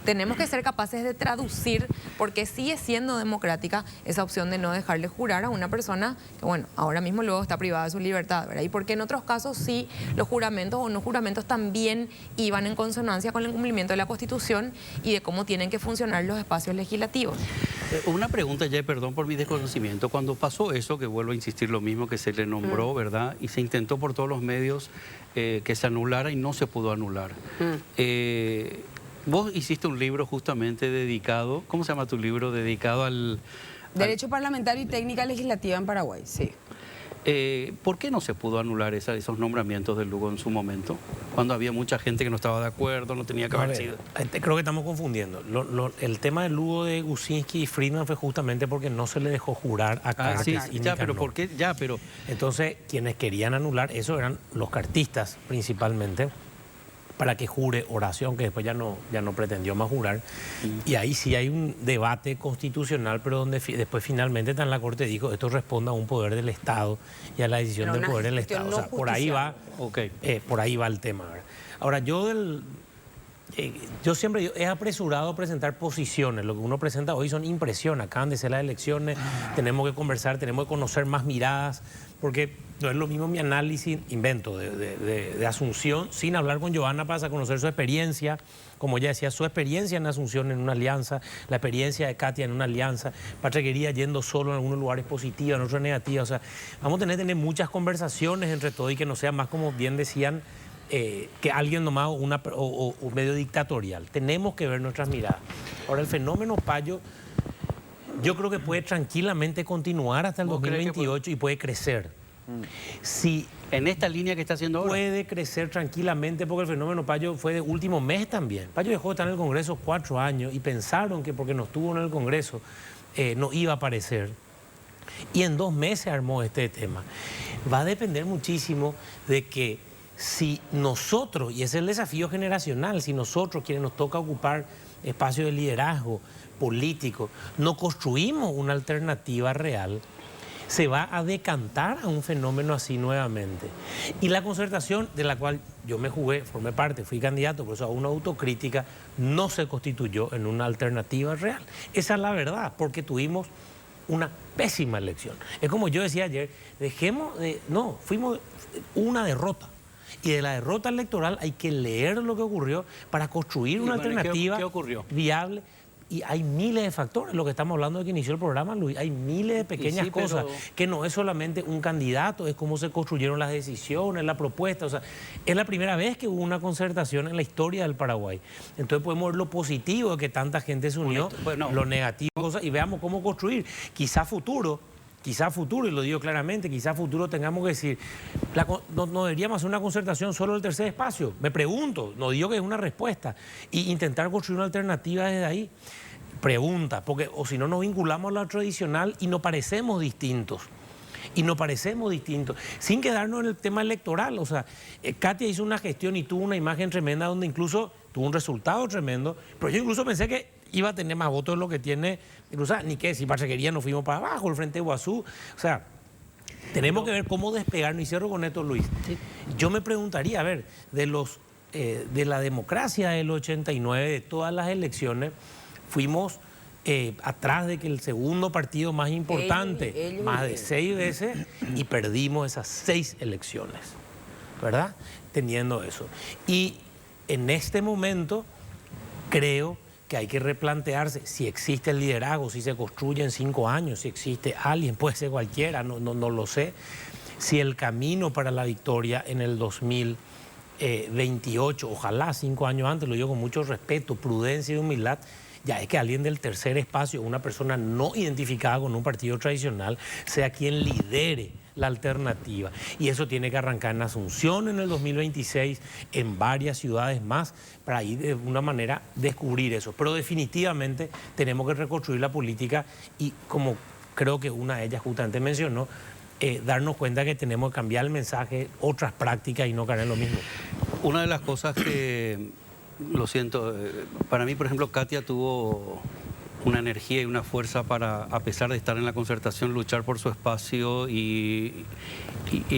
tenemos que ser capaces de traducir porque sigue siendo democrática esa opción de no dejarle jurar a una persona que, bueno, ahora mismo luego está privada de su libertad, ¿verdad? Y porque en otros casos sí los juramentos o no juramentos también iban en consonancia con el cumplimiento de la Constitución y de cómo tienen que funcionar los espacios legislativos. Una pregunta ya, perdón por mi desconocimiento. Cuando pasó eso, que vuelvo a insistir lo mismo, que se le nombró, ¿verdad? Y se intentó por todos los medios que se anulara y no se pudo anular. Vos hiciste un libro justamente dedicado, ¿cómo se llama tu libro? Dedicado al... Derecho Parlamentario y Técnica Legislativa en Paraguay, sí. ¿Por qué no se pudo anular esos nombramientos de Lugo en su momento? Cuando había mucha gente que no estaba de acuerdo, no tenía que A haber ver, sido. creo que estamos confundiendo. El tema del Lugo de Buczynski y Friedman fue justamente porque no se le dejó jurar a Cartes Sí, y ya, Nicanor. pero ¿por qué? Ya, pero... Entonces, quienes querían anular eso eran los cartistas principalmente, para que jure Horacio, que después ya no pretendió más jurar. Y ahí sí hay un debate constitucional, pero donde después finalmente está en la Corte dijo esto responde a un poder del Estado y a la decisión Pero del una poder del gestión Estado. O no sea, por ahí va, Ok. por ahí va el tema, ¿verdad? Ahora, yo siempre he apresurado a presentar posiciones. Lo que uno presenta hoy son impresiones. Acaban de ser las elecciones, tenemos que conversar, tenemos que conocer más miradas, porque no es lo mismo mi análisis, invento, de Asunción, sin hablar con Johanna para conocer su experiencia, como ella decía, su experiencia en Asunción en una alianza, la experiencia de Katia en una alianza, Patriquería yendo solo en algunos lugares positiva, en otros negativa. O sea, vamos a tener muchas conversaciones entre todos y que no sea más, como bien decían, que alguien nomás o medio dictatorial. Tenemos que ver nuestras miradas. Ahora, el fenómeno Payo, yo creo que puede tranquilamente continuar hasta el ¿Vos crees que 2028 y puede crecer. Si En esta línea que está haciendo ahora. puede crecer tranquilamente, porque el fenómeno Payo fue de último mes también. Payo dejó de estar en el Congreso 4 años y pensaron que porque no estuvo en el Congreso no iba a aparecer. Y en 2 meses armó este tema. Va a depender muchísimo de que si nosotros, y ese es el desafío generacional, si nosotros, quienes nos toca ocupar espacios de liderazgo político, no construimos una alternativa real, se va a decantar a un fenómeno así nuevamente. Y la concertación, de la cual yo me jugué, formé parte, fui candidato, por eso a una autocrítica, no se constituyó en una alternativa real. Esa es la verdad, porque tuvimos una pésima elección. Es como yo decía ayer, fuimos una derrota. Y de la derrota electoral hay que leer lo que ocurrió para construir una alternativa ¿qué ocurrió? viable. Y hay miles de factores, lo que estamos hablando de que inició el programa, Luis, hay miles de pequeñas sí, pero- cosas, que no es solamente un candidato, es cómo se construyeron las decisiones, la propuesta, o sea, es la primera vez que hubo una concertación en la historia del Paraguay. Entonces podemos ver lo positivo de que tanta gente se unió, Bueno. lo negativo, y veamos cómo construir. Quizá futuro, y lo digo claramente, quizá futuro tengamos que decir, no deberíamos hacer una concertación solo del tercer espacio. Me pregunto, no digo que es una respuesta, y intentar construir una alternativa desde ahí. Pregunta, porque o si no nos vinculamos a lo tradicional y nos parecemos distintos. Sin quedarnos en el tema electoral. O sea, Katia hizo una gestión y tuvo una imagen tremenda donde incluso tuvo un resultado tremendo, pero yo incluso pensé que iba a tener más votos de lo que tiene, incluso ni que si Pachequería nos fuimos para abajo, el Frente Guazú. O sea, tenemos que ver cómo despegarnos. Y cierro con esto, Luis. Sí. Yo me preguntaría, a ver, de la democracia del 89, de todas las elecciones, fuimos atrás de que el segundo partido más importante, ellos más y de ellos. 6 veces, y perdimos esas 6 elecciones, ¿verdad? Teniendo eso. Y en este momento creo que hay que replantearse si existe el liderazgo, si se construye en 5 años, si existe alguien, puede ser cualquiera, no lo sé, si el camino para la victoria en el 2024 28, ojalá 5 años antes, lo digo con mucho respeto, prudencia y humildad, ya es que alguien del tercer espacio, una persona no identificada con un partido tradicional, sea quien lidere la alternativa. Y eso tiene que arrancar en Asunción en el 2026, en varias ciudades más, para ahí de una manera descubrir eso. Pero definitivamente tenemos que reconstruir la política y, como creo que una de ellas justamente mencionó, darnos cuenta que tenemos que cambiar el mensaje, otras prácticas y no caer en lo mismo. Una de las cosas que, lo siento, para mí, por ejemplo, Katia tuvo una energía y una fuerza para, a pesar de estar en la concertación, luchar por su espacio y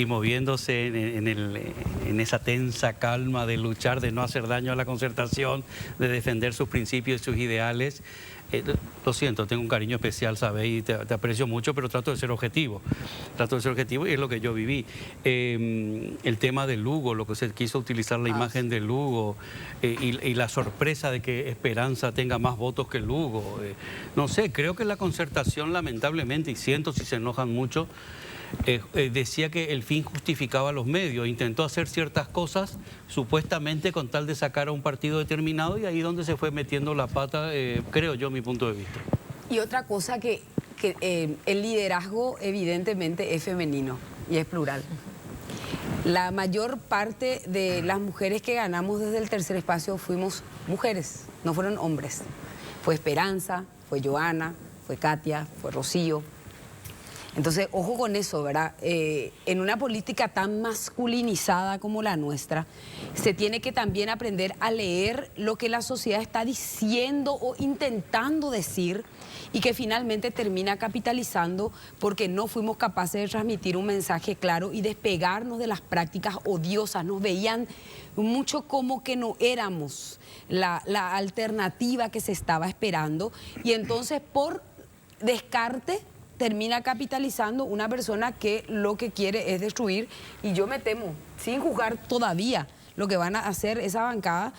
moviéndose en esa tensa calma de luchar, de no hacer daño a la concertación, de defender sus principios y sus ideales. Lo siento, tengo un cariño especial, ¿sabes? Y te aprecio mucho, pero trato de ser objetivo. Trato de ser objetivo y es lo que yo viví. El tema de Lugo, lo que se quiso utilizar la imagen de Lugo y la sorpresa de que Esperanza tenga más votos que Lugo. No sé, creo que la concertación, lamentablemente, y siento si se enojan mucho, decía que el fin justificaba los medios, intentó hacer ciertas cosas supuestamente con tal de sacar a un partido determinado y ahí donde se fue metiendo la pata, creo yo, mi punto de vista. Y otra cosa que el liderazgo evidentemente es femenino y es plural. La mayor parte de las mujeres que ganamos desde el tercer espacio fuimos mujeres, no fueron hombres. Fue Esperanza, fue Joana, fue Katia, fue Rocío. Entonces, ojo con eso, ¿verdad? En una política tan masculinizada como la nuestra, se tiene que también aprender a leer lo que la sociedad está diciendo o intentando decir y que finalmente termina capitalizando porque no fuimos capaces de transmitir un mensaje claro y despegarnos de las prácticas odiosas. Nos veían mucho como que no éramos la alternativa que se estaba esperando y entonces por descarte termina capitalizando una persona que lo que quiere es destruir y yo me temo, sin juzgar todavía lo que van a hacer esa bancada,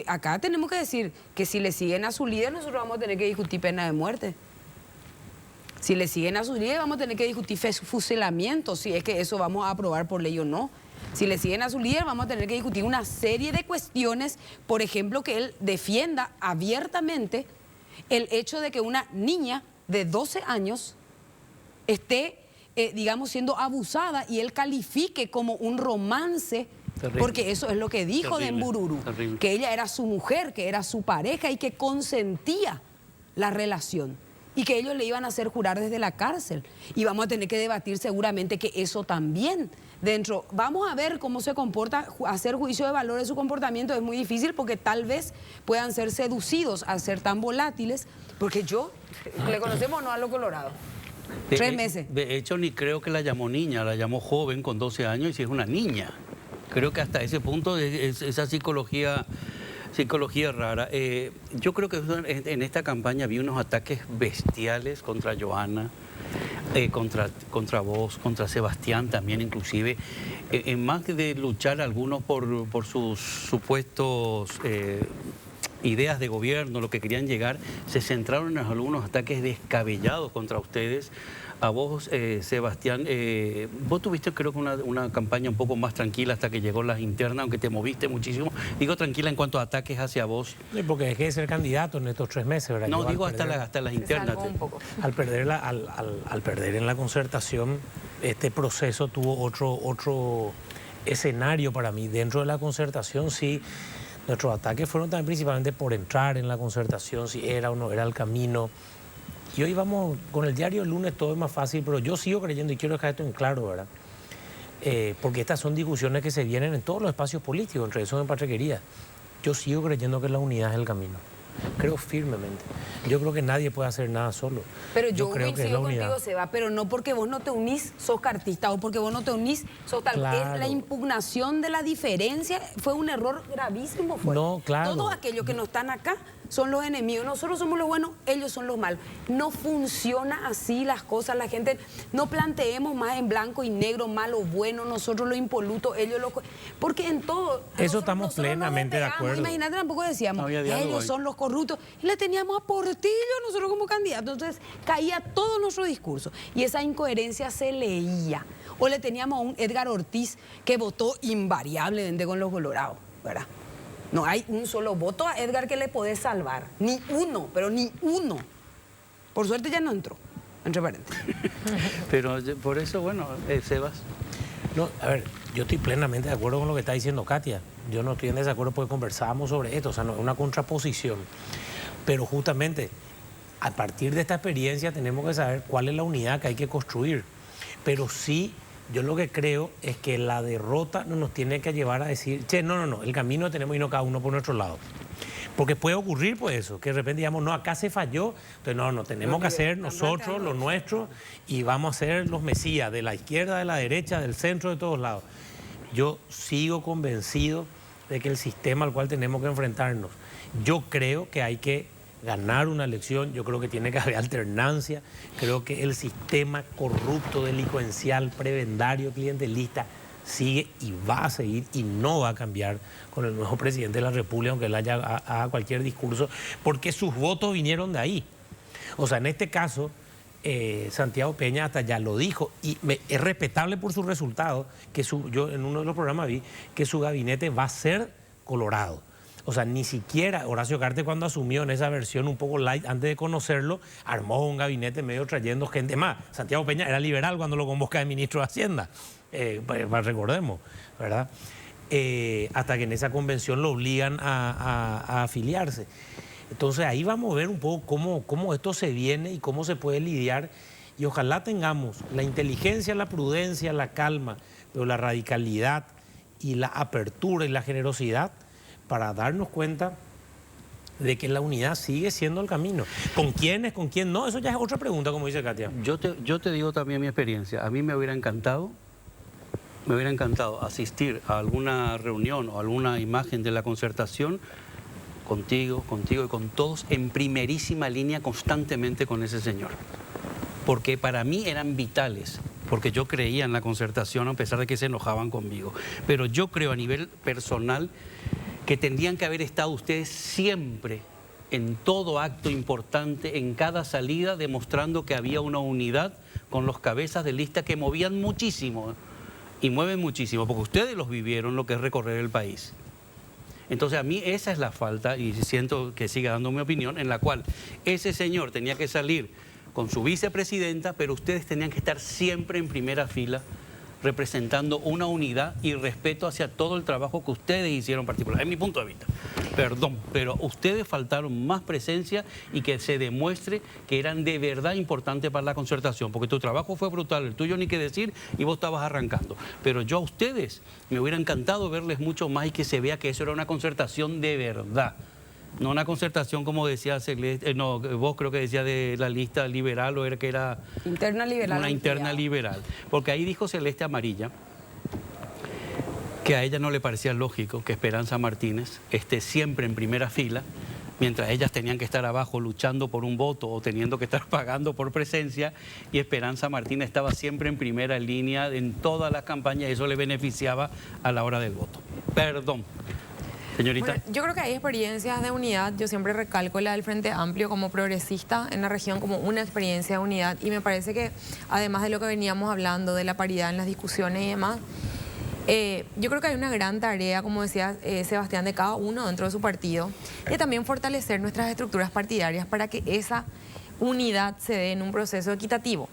acá tenemos que decir que si le siguen a su líder nosotros vamos a tener que discutir pena de muerte. Si le siguen a su líder vamos a tener que discutir fusilamiento, si es que eso vamos a aprobar por ley o no. Si le siguen a su líder vamos a tener que discutir una serie de cuestiones, por ejemplo, que él defienda abiertamente el hecho de que una niña de 12 años esté, digamos, siendo abusada y él califique como un romance, terrible. Porque eso es lo que dijo de Mbururu, que ella era su mujer, que era su pareja y que consentía la relación y que ellos le iban a hacer jurar desde la cárcel. Y vamos a tener que debatir seguramente que eso también dentro. Vamos a ver cómo se comporta, hacer juicio de valor de su comportamiento es muy difícil porque tal vez puedan ser seducidos a ser tan volátiles, porque yo, ¿le conocemos o no a lo Colorado? 3 meses. De hecho, ni creo que la llamó niña, la llamó joven con 12 años y si es una niña. Creo que hasta ese punto es esa psicología rara. Yo creo que en esta campaña vi unos ataques bestiales contra Joana, contra vos, contra Sebastián también inclusive. En más de luchar algunos por sus supuestos ideas de gobierno, lo que querían llegar, se centraron en algunos ataques descabellados contra ustedes. A vos, Sebastián, vos tuviste creo que una campaña un poco más tranquila hasta que llegó las internas, aunque te moviste muchísimo. Digo tranquila en cuanto a ataques hacia vos. Sí, porque dejé de ser candidato en estos 3 meses, ¿verdad? No, yo digo hasta las internas. Al perder en la concertación, este proceso tuvo otro escenario para mí. Dentro de la concertación, sí, nuestros ataques fueron también principalmente por entrar en la concertación, si era o no era el camino. Y hoy vamos, con el diario el lunes todo es más fácil, pero yo sigo creyendo, y quiero dejar esto en claro, ¿verdad? Porque estas son discusiones que se vienen en todos los espacios políticos, entre esos en Patriquería. Yo sigo creyendo que la unidad es el camino. Creo firmemente. Yo creo que nadie puede hacer nada solo. Pero yo creo que coincido contigo, Seba, pero no porque vos no te unís, sos cartista, o porque vos no te unís, sos tal. Claro. La impugnación de la diferencia fue un error gravísimo. No, claro. Todos aquellos que no están acá son los enemigos, nosotros somos los buenos, ellos son los malos. No funciona así las cosas, la gente no planteemos más en blanco y negro, malo, bueno, nosotros lo impoluto, ellos lo... Porque en todo... Eso estamos plenamente de acuerdo. Imagínate, tampoco decíamos, ellos son los corruptos, y le teníamos a Portillo nosotros como candidato, entonces caía todo nuestro discurso, y esa incoherencia se leía. O le teníamos a un Edgar Ortiz que votó invariablemente con los colorados, ¿verdad? No hay un solo voto a Edgar que le podés salvar. Ni uno, pero ni uno. Por suerte ya no entró, entre paréntesis. Pero por eso, bueno, Sebas. No, a ver, yo estoy plenamente de acuerdo con lo que está diciendo Katia. Yo no estoy en desacuerdo porque conversábamos sobre esto, o sea, no es una contraposición. Pero justamente, a partir de esta experiencia tenemos que saber cuál es la unidad que hay que construir. Pero sí, yo lo que creo es que la derrota no nos tiene que llevar a decir, che, no, el camino tenemos que irnos cada uno por nuestro lado. Porque puede ocurrir pues eso, que de repente digamos, no, acá se falló, entonces no, tenemos que hacer nosotros lo nuestro y vamos a ser los mesías de la izquierda, de la derecha, del centro, de todos lados. Yo sigo convencido de que el sistema al cual tenemos que enfrentarnos, yo creo que hay que ganar una elección, yo creo que tiene que haber alternancia, creo que el sistema corrupto, delincuencial, prebendario, clientelista, sigue y va a seguir y no va a cambiar con el nuevo presidente de la República, aunque él haga cualquier discurso, porque sus votos vinieron de ahí. O sea, en este caso, Santiago Peña hasta ya lo dijo, y es respetable por sus resultados, que yo en uno de los programas vi que su gabinete va a ser colorado. O sea, ni siquiera Horacio Cartes, cuando asumió en esa versión un poco light, antes de conocerlo, armó un gabinete medio trayendo gente más. Santiago Peña era liberal cuando lo convoca de ministro de Hacienda, recordemos, ¿verdad? Hasta que en esa convención lo obligan a afiliarse. Entonces ahí vamos a ver un poco cómo esto se viene y cómo se puede lidiar. Y ojalá tengamos la inteligencia, la prudencia, la calma, pero la radicalidad y la apertura y la generosidad para darnos cuenta de que la unidad sigue siendo el camino. ¿Con quiénes, con quién no? Eso ya es otra pregunta, como dice Katia. Yo te digo también mi experiencia. A mí me hubiera encantado asistir a alguna reunión o alguna imagen de la concertación contigo y con todos en primerísima línea constantemente con ese señor. Porque para mí eran vitales, porque yo creía en la concertación a pesar de que se enojaban conmigo. Pero yo creo a nivel personal que tendrían que haber estado ustedes siempre en todo acto importante, en cada salida, demostrando que había una unidad con los cabezas de lista que movían muchísimo y mueven muchísimo, porque ustedes los vivieron lo que es recorrer el país. Entonces a mí esa es la falta, y siento que siga dando mi opinión, en la cual ese señor tenía que salir con su vicepresidenta, pero ustedes tenían que estar siempre en primera fila, representando una unidad y respeto hacia todo el trabajo que ustedes hicieron particular, en mi punto de vista. Perdón, pero ustedes faltaron más presencia y que se demuestre que eran de verdad importantes para la concertación, porque tu trabajo fue brutal, el tuyo ni qué decir, y vos estabas arrancando. Pero yo a ustedes me hubiera encantado verles mucho más y que se vea que eso era una concertación de verdad. No una concertación como decía Celeste, no, vos creo que decía de la lista liberal o era que era... Interna liberal. Una interna liberal. Porque ahí dijo Celeste Amarilla que a ella no le parecía lógico que Esperanza Martínez esté siempre en primera fila, mientras ellas tenían que estar abajo luchando por un voto o teniendo que estar pagando por presencia, y Esperanza Martínez estaba siempre en primera línea en todas las campañas, y eso le beneficiaba a la hora del voto. Perdón. Señorita. Bueno, yo creo que hay experiencias de unidad. Yo siempre recalco la del Frente Amplio como progresista en la región como una experiencia de unidad, y me parece que además de lo que veníamos hablando de la paridad en las discusiones y demás, yo creo que hay una gran tarea, como decía Sebastián, de cada uno dentro de su partido, y también fortalecer nuestras estructuras partidarias para que esa unidad se dé en un proceso equitativo.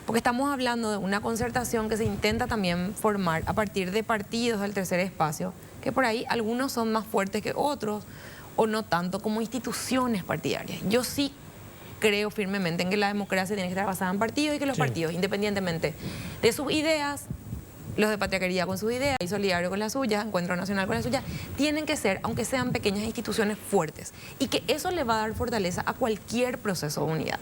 Porque estamos hablando de una concertación que se intenta también formar a partir de partidos del tercer espacio, que por ahí algunos son más fuertes que otros, o no tanto, como instituciones partidarias. Yo sí creo firmemente en que la democracia tiene que estar basada en partidos, y que los partidos, independientemente de sus ideas, los de Patria Querida con sus ideas y Solidario con las suyas, Encuentro Nacional con las suyas, tienen que ser, aunque sean pequeñas instituciones, fuertes, y que eso le va a dar fortaleza a cualquier proceso de unidad.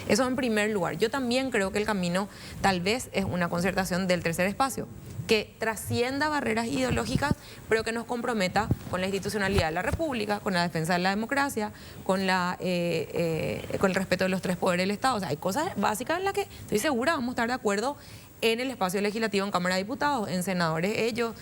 Eso en primer lugar. Yo también creo que el camino tal vez es una concertación del tercer espacio. que trascienda barreras ideológicas, pero que nos comprometa con la institucionalidad de la República, con la defensa de la democracia, con el respeto de los tres poderes del Estado. O sea, hay cosas básicas en las que estoy segura vamos a estar de acuerdo en el espacio legislativo, en Cámara de Diputados, en senadores ellos,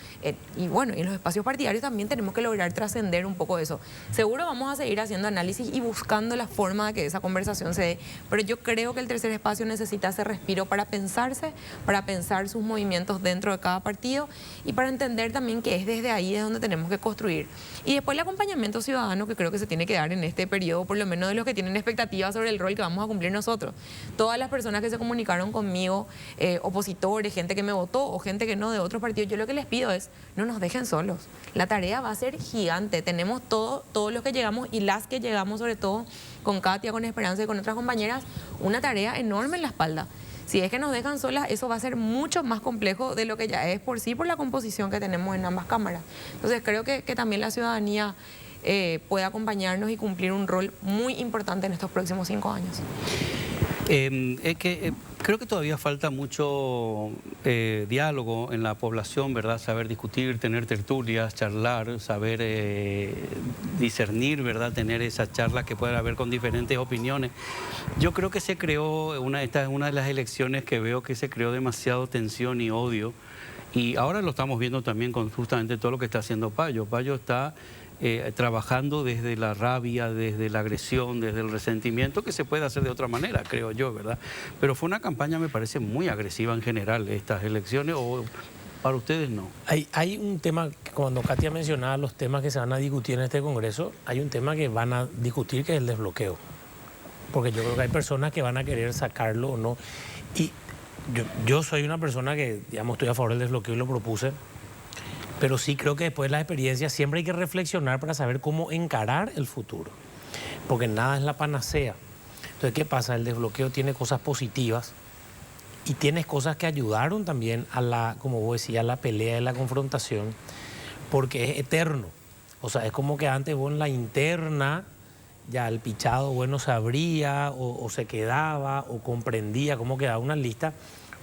y bueno, en los espacios partidarios también tenemos que lograr trascender un poco eso. Seguro vamos a seguir haciendo análisis y buscando la forma de que esa conversación se dé, pero yo creo que el tercer espacio necesita ese respiro para pensarse, para pensar sus movimientos dentro de cada partido y para entender también que es desde ahí es donde tenemos que construir. Y después el acompañamiento ciudadano que creo que se tiene que dar en este periodo, por lo menos de los que tienen expectativas sobre el rol que vamos a cumplir nosotros. Todas las personas que se comunicaron conmigo, opositores, gente que me votó o gente que no de otros partidos, yo lo que les pido es no nos dejen solos. La tarea va a ser gigante. Tenemos todos los que llegamos y las que llegamos, sobre todo con Katia, con Esperanza y con otras compañeras, una tarea enorme en la espalda. Si es que nos dejan solas, eso va a ser mucho más complejo de lo que ya es por sí, por la composición que tenemos en ambas cámaras. Entonces creo que también la ciudadanía puede acompañarnos y cumplir un rol muy importante en estos próximos 5 años. Creo que todavía falta mucho diálogo en la población, ¿verdad? Saber discutir, tener tertulias, charlar, saber discernir, ¿verdad? Tener esas charlas que pueda haber con diferentes opiniones. Yo creo que se creó, esta es una de las elecciones que veo que se creó demasiado tensión y odio. Y ahora lo estamos viendo también con justamente todo lo que está haciendo Payo. Payo está trabajando desde la rabia, desde la agresión, desde el resentimiento, que se puede hacer de otra manera, creo yo, ¿verdad? Pero fue una campaña, me parece, muy agresiva en general, estas elecciones, o para ustedes no. Hay un tema, que cuando Katia mencionaba los temas que se van a discutir en este Congreso, hay un tema que van a discutir que es el desbloqueo. Porque yo creo que hay personas que van a querer sacarlo o no. Y yo soy una persona que, digamos, estoy a favor del desbloqueo y lo propuse. Pero sí creo que después de las experiencias siempre hay que reflexionar para saber cómo encarar el futuro. Porque nada es la panacea. Entonces, ¿qué pasa? El desbloqueo tiene cosas positivas y tiene cosas que ayudaron también a la, como vos decías, a la pelea y la confrontación, porque es eterno. O sea, es como que antes vos en la interna ya el pichado, bueno, se abría o se quedaba o comprendía cómo quedaba una lista.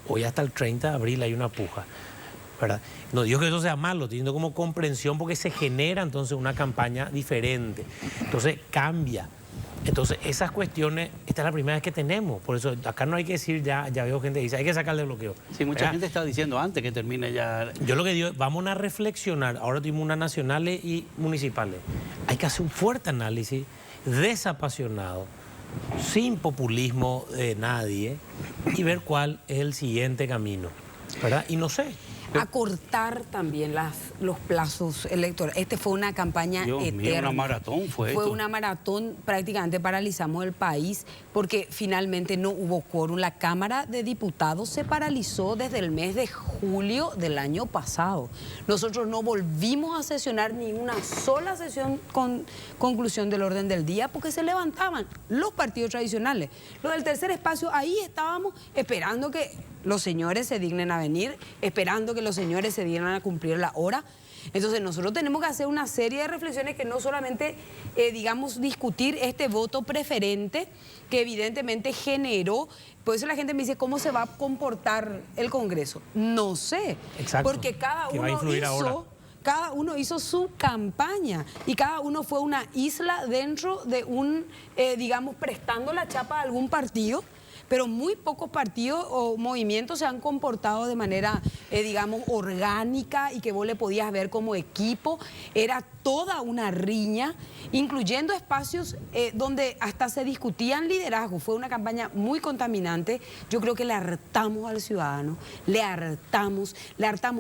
Hoy hasta el 30 de abril hay una puja, ¿verdad? No digo que eso sea malo, teniendo como comprensión porque se genera entonces una campaña diferente. Entonces cambia. Entonces esas cuestiones, esta es la primera vez que tenemos. Por eso acá no hay que decir ya veo gente que dice, hay que sacar el desbloqueo. Sí, mucha gente está diciendo antes que termine ya. Yo lo que digo, vamos a reflexionar. Ahora tuvimos unas nacionales y municipales. Hay que hacer un fuerte análisis, desapasionado, sin populismo de nadie, y ver cuál es el siguiente camino, ¿verdad? Y no sé. Acortar también los plazos electorales. Este fue una campaña eterna. Una maratón fue esto. Fue una maratón, prácticamente paralizamos el país porque finalmente no hubo quórum. La Cámara de Diputados se paralizó desde el mes de julio del año pasado. Nosotros no volvimos a sesionar ni una sola sesión con conclusión del orden del día porque se levantaban los partidos tradicionales. Lo del tercer espacio, ahí estábamos esperando que los señores se dignen a venir, esperando que los señores se dignen a cumplir la hora. Entonces nosotros tenemos que hacer una serie de reflexiones que no solamente, digamos, discutir este voto preferente que evidentemente generó. Por eso la gente me dice, ¿cómo se va a comportar el Congreso? No sé. Exacto. Porque cada uno hizo su campaña y cada uno fue una isla dentro de un, digamos, prestando la chapa a algún partido. Pero muy pocos partidos o movimientos se han comportado de manera, digamos, orgánica y que vos le podías ver como equipo. Era toda una riña, incluyendo espacios donde hasta se discutían liderazgo. Fue una campaña muy contaminante. Yo creo que le hartamos al ciudadano, le hartamos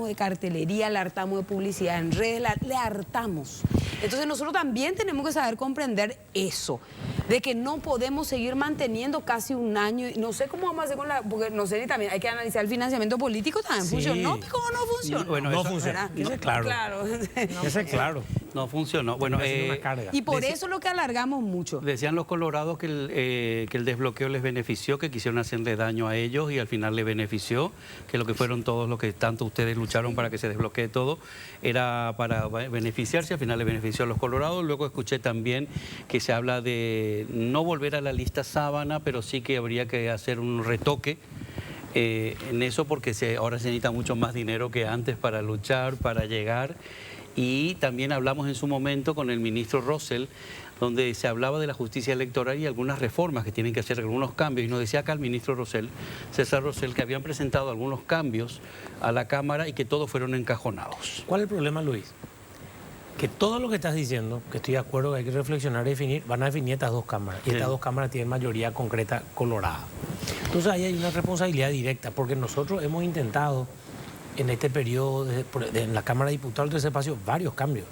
de cartelería, le hartamos de publicidad en redes, le hartamos. Entonces nosotros también tenemos que saber comprender eso, de que no podemos seguir manteniendo casi un año. No sé cómo vamos a hacer con la... Porque no sé, ni también hay que analizar el financiamiento político también. Sí. ¿Funcionó o no funcionó? Bueno, no funcionó. Ese es claro. Ese es claro. No funcionó. Bueno, y por eso lo que alargamos mucho. Decían los colorados que el desbloqueo les benefició, que quisieron hacerle daño a ellos y al final les benefició, que lo que fueron todos los que tanto ustedes lucharon para que se desbloquee todo, era para beneficiarse, al final les benefició a los colorados. Luego escuché también que se habla de no volver a la lista sábana, pero sí que habría que hacer un retoque en eso porque ahora se necesita mucho más dinero que antes para luchar, para llegar. Y también hablamos en su momento con el ministro Rosell, donde se hablaba de la justicia electoral y algunas reformas que tienen que hacer, algunos cambios. Y nos decía acá el ministro Rosell, César Rosell, que habían presentado algunos cambios a la Cámara y que todos fueron encajonados. ¿Cuál es el problema, Luis? Que todo lo que estás diciendo, que estoy de acuerdo que hay que reflexionar y definir, van a definir estas dos cámaras. Y estas dos cámaras tienen mayoría concreta colorada. Entonces ahí hay una responsabilidad directa, porque nosotros hemos intentado en este periodo, en la Cámara de Diputados del Tercer Espacio, varios cambios.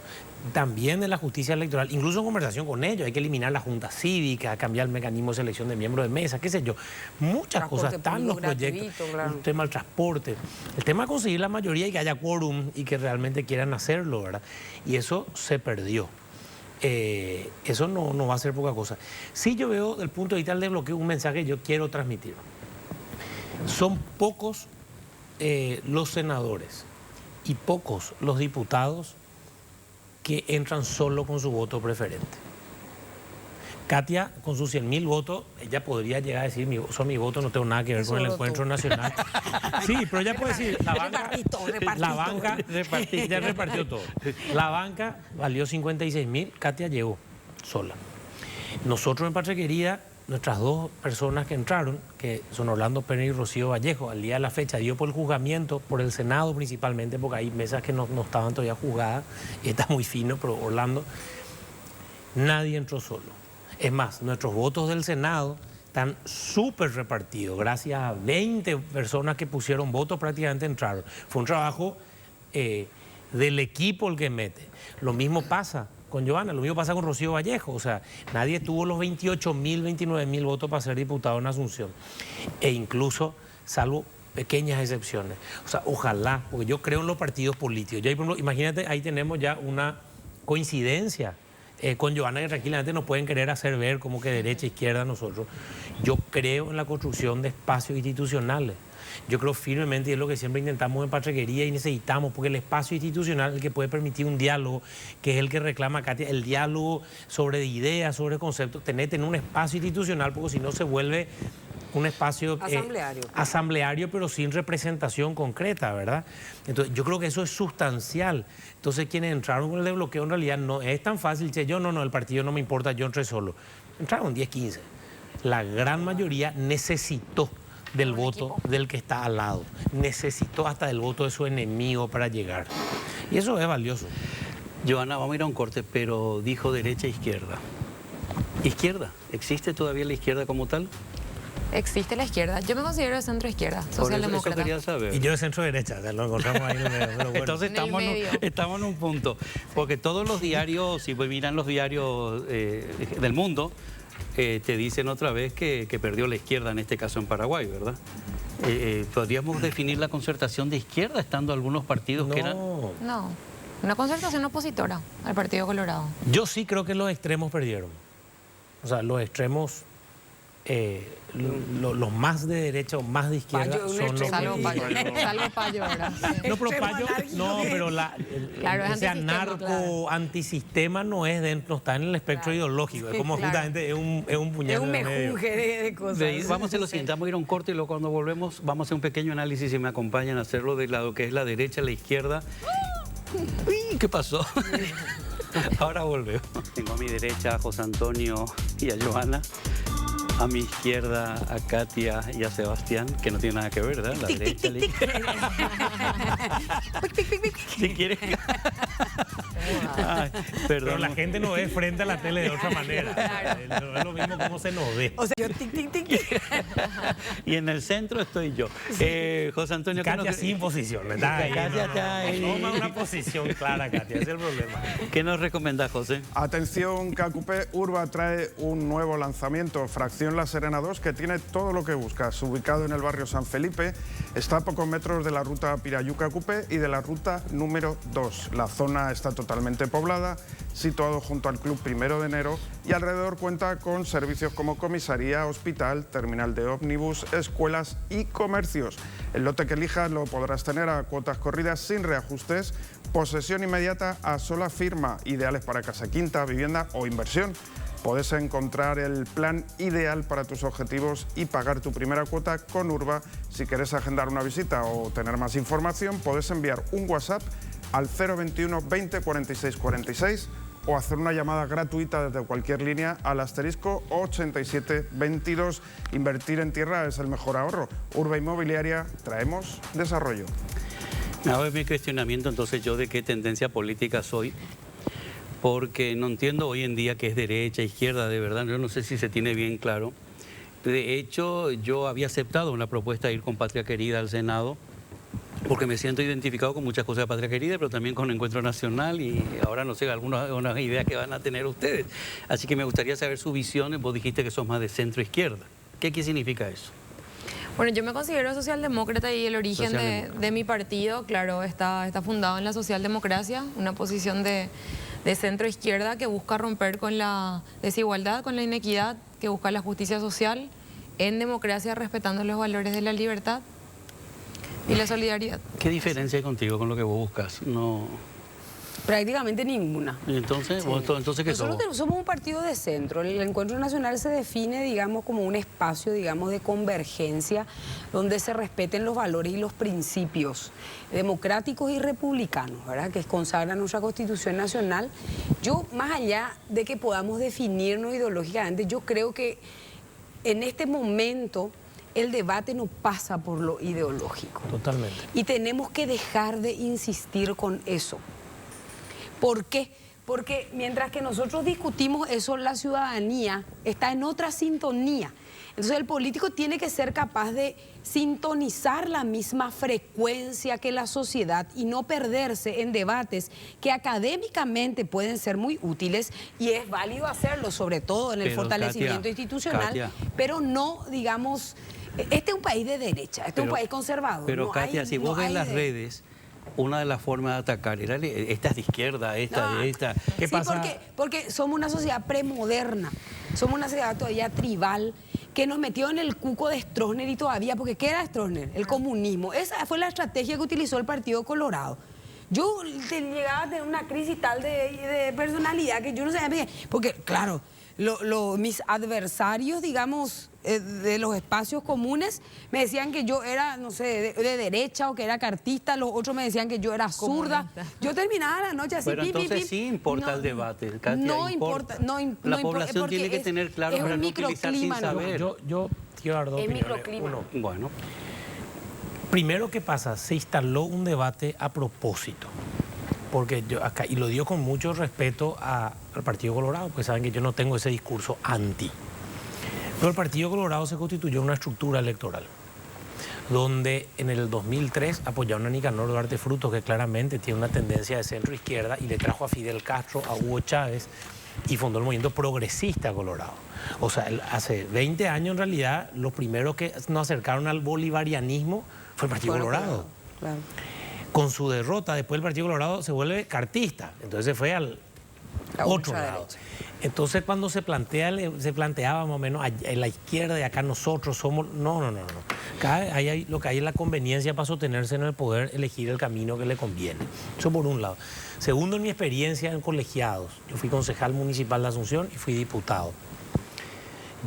También en la justicia electoral, incluso en conversación con ellos, hay que eliminar la junta cívica, cambiar el mecanismo de selección de miembros de mesa, qué sé yo. Muchas cosas, están los proyectos, claro. El tema del transporte, el tema de conseguir la mayoría y que haya quórum y que realmente quieran hacerlo, ¿verdad? Y eso se perdió. Eso no va a ser poca cosa. Sí, yo veo del punto de vista del desbloqueo un mensaje que yo quiero transmitir. Son pocos los senadores y pocos los diputados que entran solo con su voto preferente. Katia, con sus 100.000 votos, ella podría llegar a decir, son mi voto, no tengo nada que ver con el encuentro nacional. Sí, pero ella puede decir, la banca ya repartió todo. La banca valió 56.000, Katia llegó sola. Nosotros en Patria Querida, nuestras dos personas que entraron, que son Orlando Pérez y Rocío Vallejo, al día de la fecha dio por el juzgamiento, por el Senado principalmente, porque hay mesas que no estaban todavía juzgadas, y está muy fino, pero Orlando, nadie entró solo. Es más, nuestros votos del Senado están súper repartidos, gracias a 20 personas que pusieron votos prácticamente entraron. Fue un trabajo del equipo el que mete. Lo mismo pasa con Giovanna, lo mismo pasa con Rocío Vallejo, o sea, nadie tuvo los 28.000, 29.000 votos para ser diputado en Asunción, e incluso, salvo pequeñas excepciones, o sea, ojalá, porque yo creo en los partidos políticos. Yo, por ejemplo, imagínate, ahí tenemos ya una coincidencia con Giovanna, que tranquilamente nos pueden querer hacer ver como que derecha, izquierda nosotros. Yo creo en la construcción de espacios institucionales. Yo creo firmemente, y es lo que siempre intentamos en Patria Querida y necesitamos, porque el espacio institucional es el que puede permitir un diálogo, que es el que reclama Katia, el diálogo sobre ideas, sobre conceptos, tener un espacio institucional, porque si no se vuelve un espacio asambleario, pero sin representación concreta, ¿verdad? Entonces, yo creo que eso es sustancial. Entonces, quienes entraron con el desbloqueo en realidad no es tan fácil, che, yo no, el partido no me importa, yo entré solo. Entraron 10, 15. La gran mayoría necesitó del voto del que está al lado. Necesitó hasta del voto de su enemigo para llegar. Y eso es valioso. Giovanna, vamos a ir a un corte, pero dijo derecha e izquierda. ¿Izquierda? ¿Existe todavía la izquierda como tal? Existe la izquierda. Yo me considero de centro izquierda, socialdemócrata. Eso quería saber. Y yo de centro derecha, lo encontramos ahí en el medio. Bueno. Entonces estamos en un punto. Porque todos los diarios, si miran los diarios del mundo, te dicen otra vez que perdió la izquierda, en este caso en Paraguay, ¿verdad? ¿Podríamos definir la concertación de izquierda estando algunos partidos que eran...? No, una concertación opositora al Partido Colorado. Yo sí creo que los extremos perdieron. O sea, los extremos, los más de derecha o más de izquierda son los... Salvo Payo, ¿verdad? No, pero Payo, no, pero claro, ese anarco, antisistema no está en el espectro ideológico, es como justamente es un puñal. Es un mejunje de cosas. Vamos a hacer lo siguiente, vamos a ir a un corte y luego cuando volvemos vamos a hacer un pequeño análisis y me acompañan a hacerlo de lo que es la derecha, la izquierda. Uy, ¿qué pasó? Ahora volvemos. Tengo a mi derecha a José Antonio y a Giovanna. A mi izquierda a Katia y a Sebastián, que no tiene nada que ver, ¿verdad? La derecha, la izquierda. Si quieres. Ay, pero la gente nos ve frente a la tele de otra manera. Claro. No es lo mismo como se nos ve. O sea, yo tic. Y en el centro estoy yo. José Antonio. Katia sin posición. Katia está ahí. Toma una posición clara, Katia, ese es el problema. ¿Qué nos recomienda, José? Atención, KQP Urba trae un nuevo lanzamiento, Fracción La Serena 2, que tiene todo lo que buscas. Ubicado en el barrio San Felipe, está a pocos metros de la ruta Pirayú-KQP y de la ruta número 2. La zona está totalmente poblada, situado junto al Club 1 de Enero y alrededor cuenta con servicios como comisaría, hospital, terminal de ómnibus, escuelas y comercios. El lote que elijas lo podrás tener a cuotas corridas sin reajustes, posesión inmediata a sola firma, ideales para casa quinta, vivienda o inversión. Podés encontrar el plan ideal para tus objetivos y pagar tu primera cuota con Urba. Si querés agendar una visita o tener más información, podés enviar un WhatsApp al 021 20 46 46 o hacer una llamada gratuita desde cualquier línea al asterisco 8722. Invertir en tierra es el mejor ahorro. Urba Inmobiliaria, traemos desarrollo. Ahora mi cuestionamiento, entonces, yo de qué tendencia política soy, porque no entiendo hoy en día qué es derecha, izquierda, de verdad, yo no sé si se tiene bien claro. De hecho, yo había aceptado una propuesta de ir con Patria Querida al Senado, porque me siento identificado con muchas cosas de Patria Querida, pero también con Encuentro Nacional, y ahora no sé, algunas ideas que van a tener ustedes. Así que me gustaría saber sus visiones. Vos dijiste que sos más de centro-izquierda. ¿Qué significa eso? Bueno, yo me considero socialdemócrata y el origen de mi partido, claro, está fundado en la socialdemocracia, una posición de centro-izquierda que busca romper con la desigualdad, con la inequidad, que busca la justicia social en democracia, respetando los valores de la libertad y la solidaridad. ¿Qué diferencia hay contigo con lo que vos buscas? No. Prácticamente ninguna. ¿Y entonces? Sí. ¿Entonces qué somos? Nosotros somos un partido de centro. El Encuentro Nacional se define, digamos, como un espacio, digamos, de convergencia donde se respeten los valores y los principios democráticos y republicanos, ¿verdad?, que consagra nuestra Constitución Nacional. Yo, más allá de que podamos definirnos ideológicamente, yo creo que en este momento el debate no pasa por lo ideológico. Totalmente. Y tenemos que dejar de insistir con eso. ¿Por qué? Porque mientras que nosotros discutimos eso, la ciudadanía está en otra sintonía. Entonces el político tiene que ser capaz de sintonizar la misma frecuencia que la sociedad y no perderse en debates que académicamente pueden ser muy útiles, y es válido hacerlo, sobre todo en el fortalecimiento institucional, pero no, digamos, este es un país de derecha, este es un país conservador. Pero no Katia, si vos ves las redes, una de las formas de atacar era esta es de izquierda, esta de esta. ¿Qué pasa? Porque somos una sociedad premoderna, somos una sociedad todavía tribal, que nos metió en el cuco de Stroessner, y todavía, porque ¿qué era Stroessner? El comunismo. Esa fue la estrategia que utilizó el Partido Colorado. Yo llegaba a tener una crisis tal de personalidad que yo no sabía, porque claro, mis adversarios, digamos, de los espacios comunes, me decían que yo era, no sé, de derecha, o que era cartista. Los otros me decían que yo era zurda. Yo terminaba la noche así. Pero entonces sí importa el debate, Katia, no importa. La población tiene que tener claro para no utilizar sin saber. Yo quiero dar dos opiniones. Microclima. Bueno. Primero, ¿qué pasa? Se instaló un debate a propósito. Porque yo acá, y lo digo con mucho respeto al Partido Colorado, porque saben que yo no tengo ese discurso anti. Pero el Partido Colorado se constituyó una estructura electoral, donde en el 2003 apoyaron a Nicanor Duarte Frutos, que claramente tiene una tendencia de centro-izquierda, y le trajo a Fidel Castro, a Hugo Chávez, y fundó el movimiento progresista colorado. O sea, hace 20 años en realidad, los primeros que nos acercaron al bolivarianismo fue el Partido Colorado. Claro. Con su derrota, después el Partido Colorado se vuelve cartista, entonces se fue al otro lado. Entonces cuando se planteaba más o menos en la izquierda, y acá nosotros somos... No. Acá lo que hay es la conveniencia para sostenerse en el poder, elegir el camino que le conviene. Eso por un lado. Segundo, en mi experiencia en colegiados, yo fui concejal municipal de Asunción y fui diputado.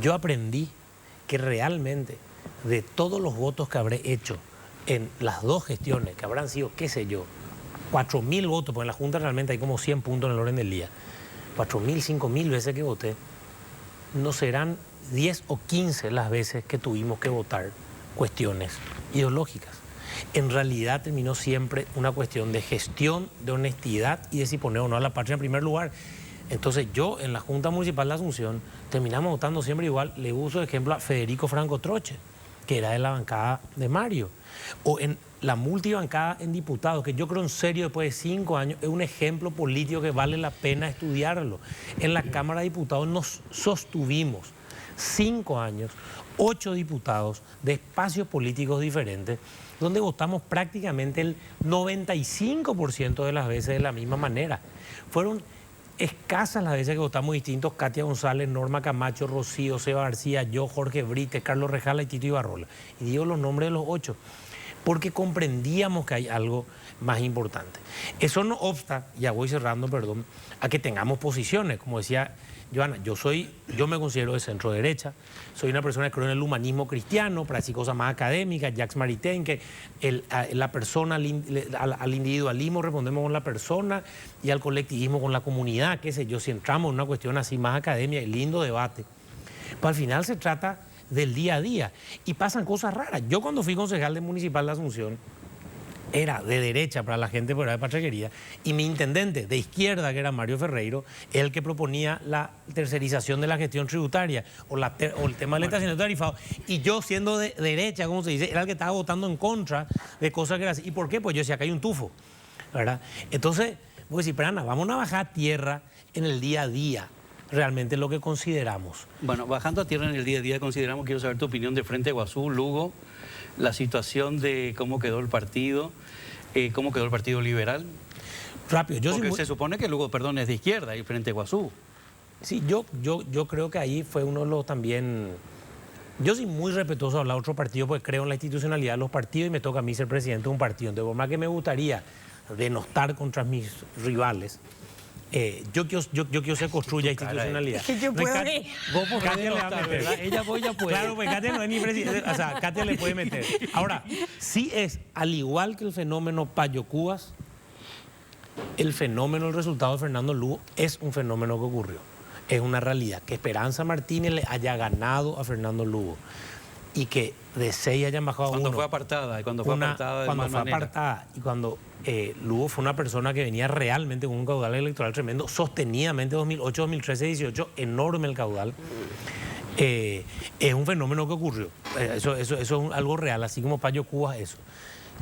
Yo aprendí que realmente de todos los votos que habré hecho en las dos gestiones, que habrán sido, qué sé yo, 4.000 votos, porque en la Junta realmente hay como 100 puntos en el orden del día, 4.000, 5.000 veces que voté, no serán 10 o 15 las veces que tuvimos que votar cuestiones ideológicas. En realidad terminó siempre una cuestión de gestión, de honestidad y de si poner o no a la patria en primer lugar. Entonces yo en la Junta Municipal de Asunción terminamos votando siempre igual. Le uso de ejemplo a Federico Franco Troche, que era de la bancada de Mario, o en la multibancada en diputados, que yo creo en serio después de 5 años es un ejemplo político que vale la pena estudiarlo. En la Cámara de Diputados nos sostuvimos 5 años, 8 diputados de espacios políticos diferentes, donde votamos prácticamente el 95% de las veces de la misma manera. Fueron escasas las veces que votamos distintos: Katia González, Norma Camacho, Rocío, Seba García, yo, Jorge Brites, Carlos Rejala y Tito Ibarrola. Y digo los nombres de los 8, porque comprendíamos que hay algo más importante. Eso no obsta, ya voy cerrando, perdón, a que tengamos posiciones. Como decía Johanna, yo me considero de centro derecha, soy una persona que creo en el humanismo cristiano, para decir cosas más académicas, Jacques Maritain, que la persona, al individualismo respondemos con la persona y al colectivismo con la comunidad, qué sé yo, si entramos en una cuestión así más académica, lindo debate. Pero al final se trata del día a día y pasan cosas raras. Yo cuando fui concejal de Municipal de Asunción, era de derecha para la gente, pero era de Pachaquería, y mi intendente de izquierda, que era Mario Ferreiro, el que proponía la tercerización de la gestión tributaria o el tema del estacionamiento tarifado, y yo siendo de derecha, como se dice, era el que estaba votando en contra de cosas que eran así. ¿Y por qué? Pues yo decía que hay un tufo, ¿verdad? Entonces, voy a decir, pero Ana, vamos a bajar a tierra en el día a día, realmente lo que consideramos. Bueno, bajando a tierra en el día a día, quiero saber tu opinión de Frente Guazú, Lugo, la situación de cómo quedó el partido liberal. Rápido, Porque se supone que Lugo, perdón, es de izquierda y Frente Guazú. Sí, yo creo que ahí fue uno de los también... Yo soy muy respetuoso de hablar de otro partido porque creo en la institucionalidad de los partidos y me toca a mí ser presidente de un partido. Entonces, por más que me gustaría denostar contra mis rivales, yo quiero se construya institucionalidad. Es que yo puedo... Katia le va a meter, ¿verdad? Ella voy a poder. Claro, pues Katia no es ni presidente, o sea, Katia le puede meter. Ahora, sí es, al igual que el fenómeno Payo Cubas, el resultado de Fernando Lugo es un fenómeno que ocurrió. Es una realidad. Que Esperanza Martínez le haya ganado a Fernando Lugo y que de 6 hayan bajado a 1. Cuando fue apartada y cuando fue apartada y cuando Lugo fue una persona que venía realmente con un caudal electoral tremendo, sostenidamente 2008, 2013, 2018, enorme el caudal. Es un fenómeno que ocurrió. Eso es algo real, así como Payo Cubas, eso.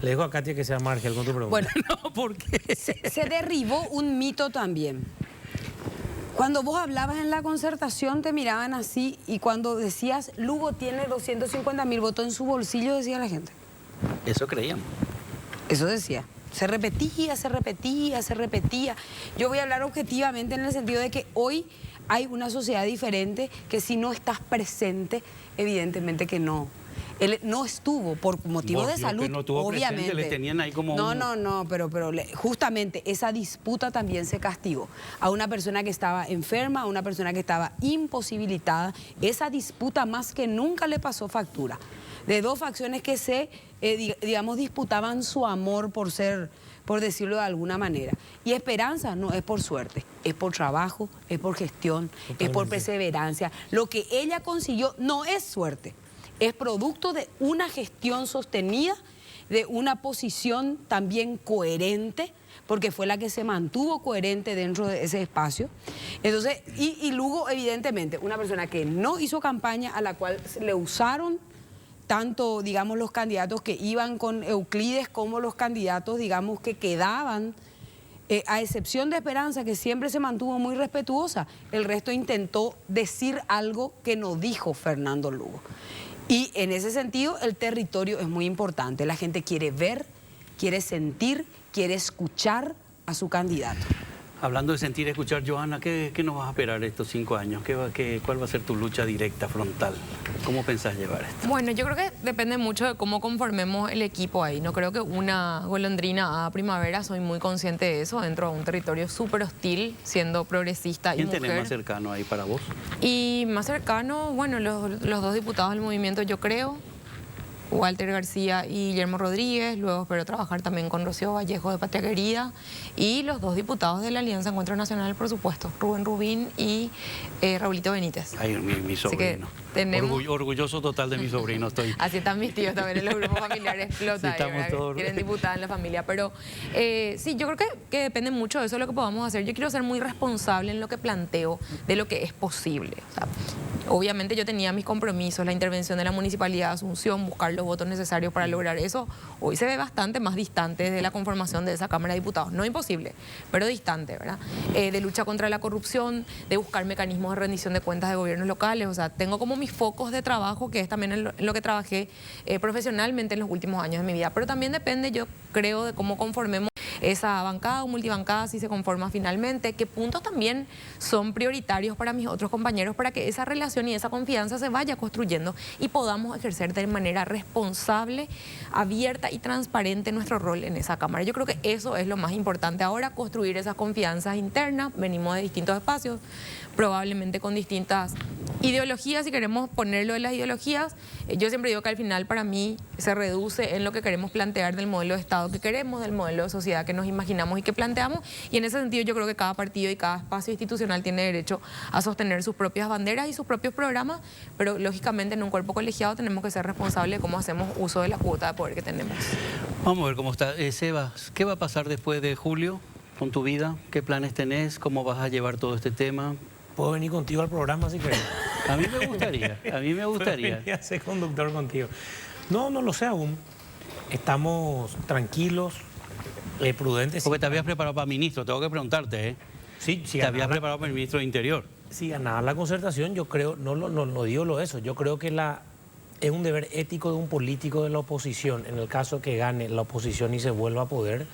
Le dejo a Katia que sea marginal con tu pregunta. Bueno, No, ¿por qué? se derribó un mito también. Cuando vos hablabas en la concertación te miraban así y cuando decías Lugo tiene 250.000 votos en su bolsillo, decía la gente. Eso creíamos. Eso decía. Se repetía, se repetía, se repetía. Yo voy a hablar objetivamente en el sentido de que hoy hay una sociedad diferente que si no estás presente, evidentemente que no. Él no estuvo por motivos de salud, que no estuvo obviamente. Presente, le tenían ahí como No, pero justamente esa disputa también se castigó. A una persona que estaba enferma, a una persona que estaba imposibilitada, esa disputa más que nunca le pasó factura. De dos facciones que se, digamos, disputaban su amor por ser, por decirlo de alguna manera. Y Esperanza no es por suerte, es por trabajo, es por gestión, es por perseverancia. Lo que ella consiguió no es suerte. Es producto de una gestión sostenida, de una posición también coherente, porque fue la que se mantuvo coherente dentro de ese espacio. Entonces, y Lugo, evidentemente, una persona que no hizo campaña, a la cual le usaron tanto, digamos, los candidatos que iban con Euclides como los candidatos, digamos, que quedaban, a excepción de Esperanza, que siempre se mantuvo muy respetuosa. El resto intentó decir algo que no dijo Fernando Lugo. Y en ese sentido el territorio es muy importante. La gente quiere ver, quiere sentir, quiere escuchar a su candidato. Hablando de sentir y escuchar, Johanna, ¿qué nos vas a esperar estos 5 años? ¿Cuál va a ser tu lucha directa, frontal? ¿Cómo pensás llevar esto? Bueno, yo creo que depende mucho de cómo conformemos el equipo ahí. No creo que una golondrina a primavera, soy muy consciente de eso, dentro de un territorio súper hostil, siendo progresista y mujer. ¿Quién tenés más cercano ahí para vos? Y más cercano, bueno, los dos diputados del movimiento, yo creo, Walter García y Guillermo Rodríguez, luego espero trabajar también con Rocío Vallejo de Patria Querida y los 2 diputados de la Alianza Encuentro Nacional, por supuesto, Rubén Rubín y Raulito Benítez. Ay, mi sobrino. Tenemos... Orgulloso total de mi sobrino estoy. Así están mis tíos también en los grupos familiares, explota, sí, quieren diputar en la familia, pero sí, yo creo que depende mucho de eso lo que podamos hacer. Yo quiero ser muy responsable en lo que planteo, de lo que es posible. O sea, obviamente yo tenía mis compromisos, la intervención de la Municipalidad de Asunción, buscar los votos necesarios para lograr eso. Hoy se ve bastante más distante de la conformación de esa Cámara de Diputados. No imposible, pero distante, ¿verdad? De lucha contra la corrupción, de buscar mecanismos de rendición de cuentas de gobiernos locales. O sea, tengo como mis focos de trabajo, que es también en lo que trabajé profesionalmente en los últimos años de mi vida. Pero también depende, yo creo, de cómo conformemos esa bancada o multibancada, si se conforma finalmente, qué puntos también son prioritarios para mis otros compañeros, para que esa relación relación y esa confianza se vaya construyendo y podamos ejercer de manera responsable, abierta y transparente nuestro rol en esa Cámara. Yo creo que eso es lo más importante ahora, construir esas confianzas internas. Venimos de distintos espacios, probablemente con distintas ideologías, si queremos ponerlo de las ideologías. Yo siempre digo que al final para mí se reduce en lo que queremos plantear del modelo de Estado que queremos, del modelo de sociedad que nos imaginamos y que planteamos, y en ese sentido yo creo que cada partido y cada espacio institucional tiene derecho a sostener sus propias banderas y sus propios programas, pero lógicamente en un cuerpo colegiado tenemos que ser responsables de cómo hacemos uso de la cuota de poder que tenemos. Vamos a ver cómo está. Sebas, ¿qué va a pasar después de julio con tu vida? ¿Qué planes tenés? ¿Cómo vas a llevar todo este tema? ¿Puedo venir contigo al programa si querés? A mí me gustaría, a mí me gustaría. Puedo venir a ser conductor contigo. No lo sé aún. Estamos tranquilos, prudentes. Porque te habías preparado para ministro, tengo que preguntarte, ¿eh? Sí, Te habías preparado para el ministro de Interior. Si ganaba la concertación, yo creo, no digo eso, yo creo que es un deber ético de un político de la oposición, en el caso que gane la oposición y se vuelva a poder,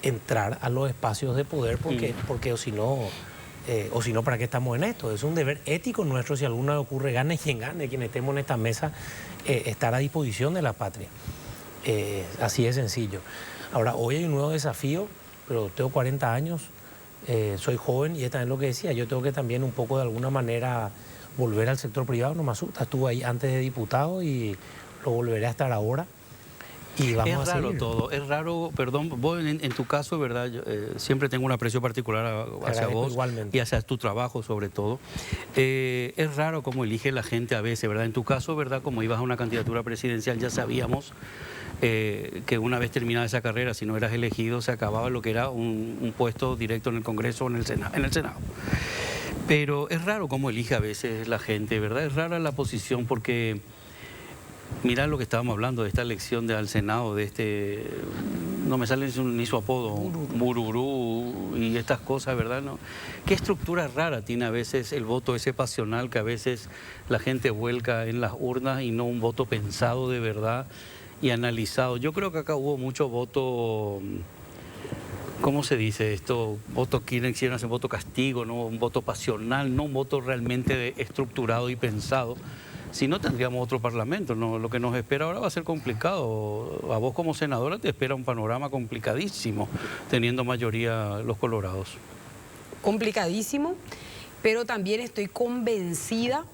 entrar a los espacios de poder, porque o si no, ¿para qué estamos en esto? Es un deber ético nuestro, si alguna vez ocurre, gane quien estemos en esta mesa, estar a disposición de la patria. Así de sencillo. Ahora, hoy hay un nuevo desafío, pero tengo 40 años, soy joven y es también lo que decía, yo tengo que también un poco de alguna manera volver al sector privado, no me asusta, estuve ahí antes de diputado y lo volveré a estar ahora. Y vamos es a raro seguir. todo, es raro, perdón, vos en tu caso, ¿verdad? Yo, siempre tengo un aprecio particular hacia vos igualmente. Y hacia tu trabajo sobre todo. Es raro cómo elige la gente a veces, ¿verdad? En tu caso, ¿verdad? Como ibas a una candidatura presidencial, ya sabíamos que una vez terminada esa carrera, si no eras elegido, se acababa lo que era un puesto directo en el Congreso o en el Senado. Pero es raro cómo elige a veces la gente, ¿verdad? Es rara la posición porque... Mirá lo que estábamos hablando de esta elección al Senado, de no me sale ni su apodo, Bururú y estas cosas, ¿verdad? ¿No? Qué estructura rara tiene a veces el voto ese pasional que a veces la gente vuelca en las urnas y no un voto pensado de verdad y analizado. Yo creo que acá hubo mucho voto, ¿cómo se dice esto? Voto quieren hacer voto castigo, no un voto pasional, no un voto realmente estructurado y pensado. Si no, tendríamos otro parlamento, ¿no? Lo que nos espera ahora va a ser complicado. A vos como senadora te espera un panorama complicadísimo, teniendo mayoría los colorados. Complicadísimo, pero también estoy convencida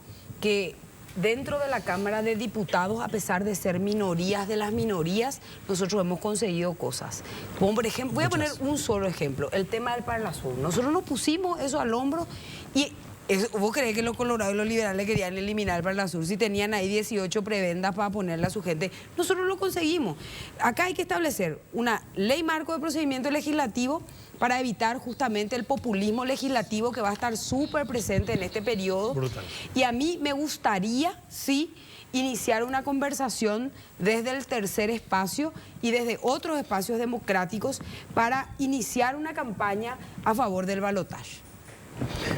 que dentro de la Cámara de Diputados, a pesar de ser minorías de las minorías, nosotros hemos conseguido cosas. Como por ejemplo, voy a poner un solo ejemplo, el tema del Parlasur. Nosotros nos pusimos eso al hombro y... ¿Vos creés que los colorados y los liberales querían eliminar el Parlasur si tenían ahí 18 prebendas para ponerle a su gente? Nosotros lo conseguimos. Acá hay que establecer una ley marco de procedimiento legislativo para evitar justamente el populismo legislativo que va a estar súper presente en este periodo. Brutal. Y a mí me gustaría, sí, iniciar una conversación desde el tercer espacio y desde otros espacios democráticos para iniciar una campaña a favor del balotaje.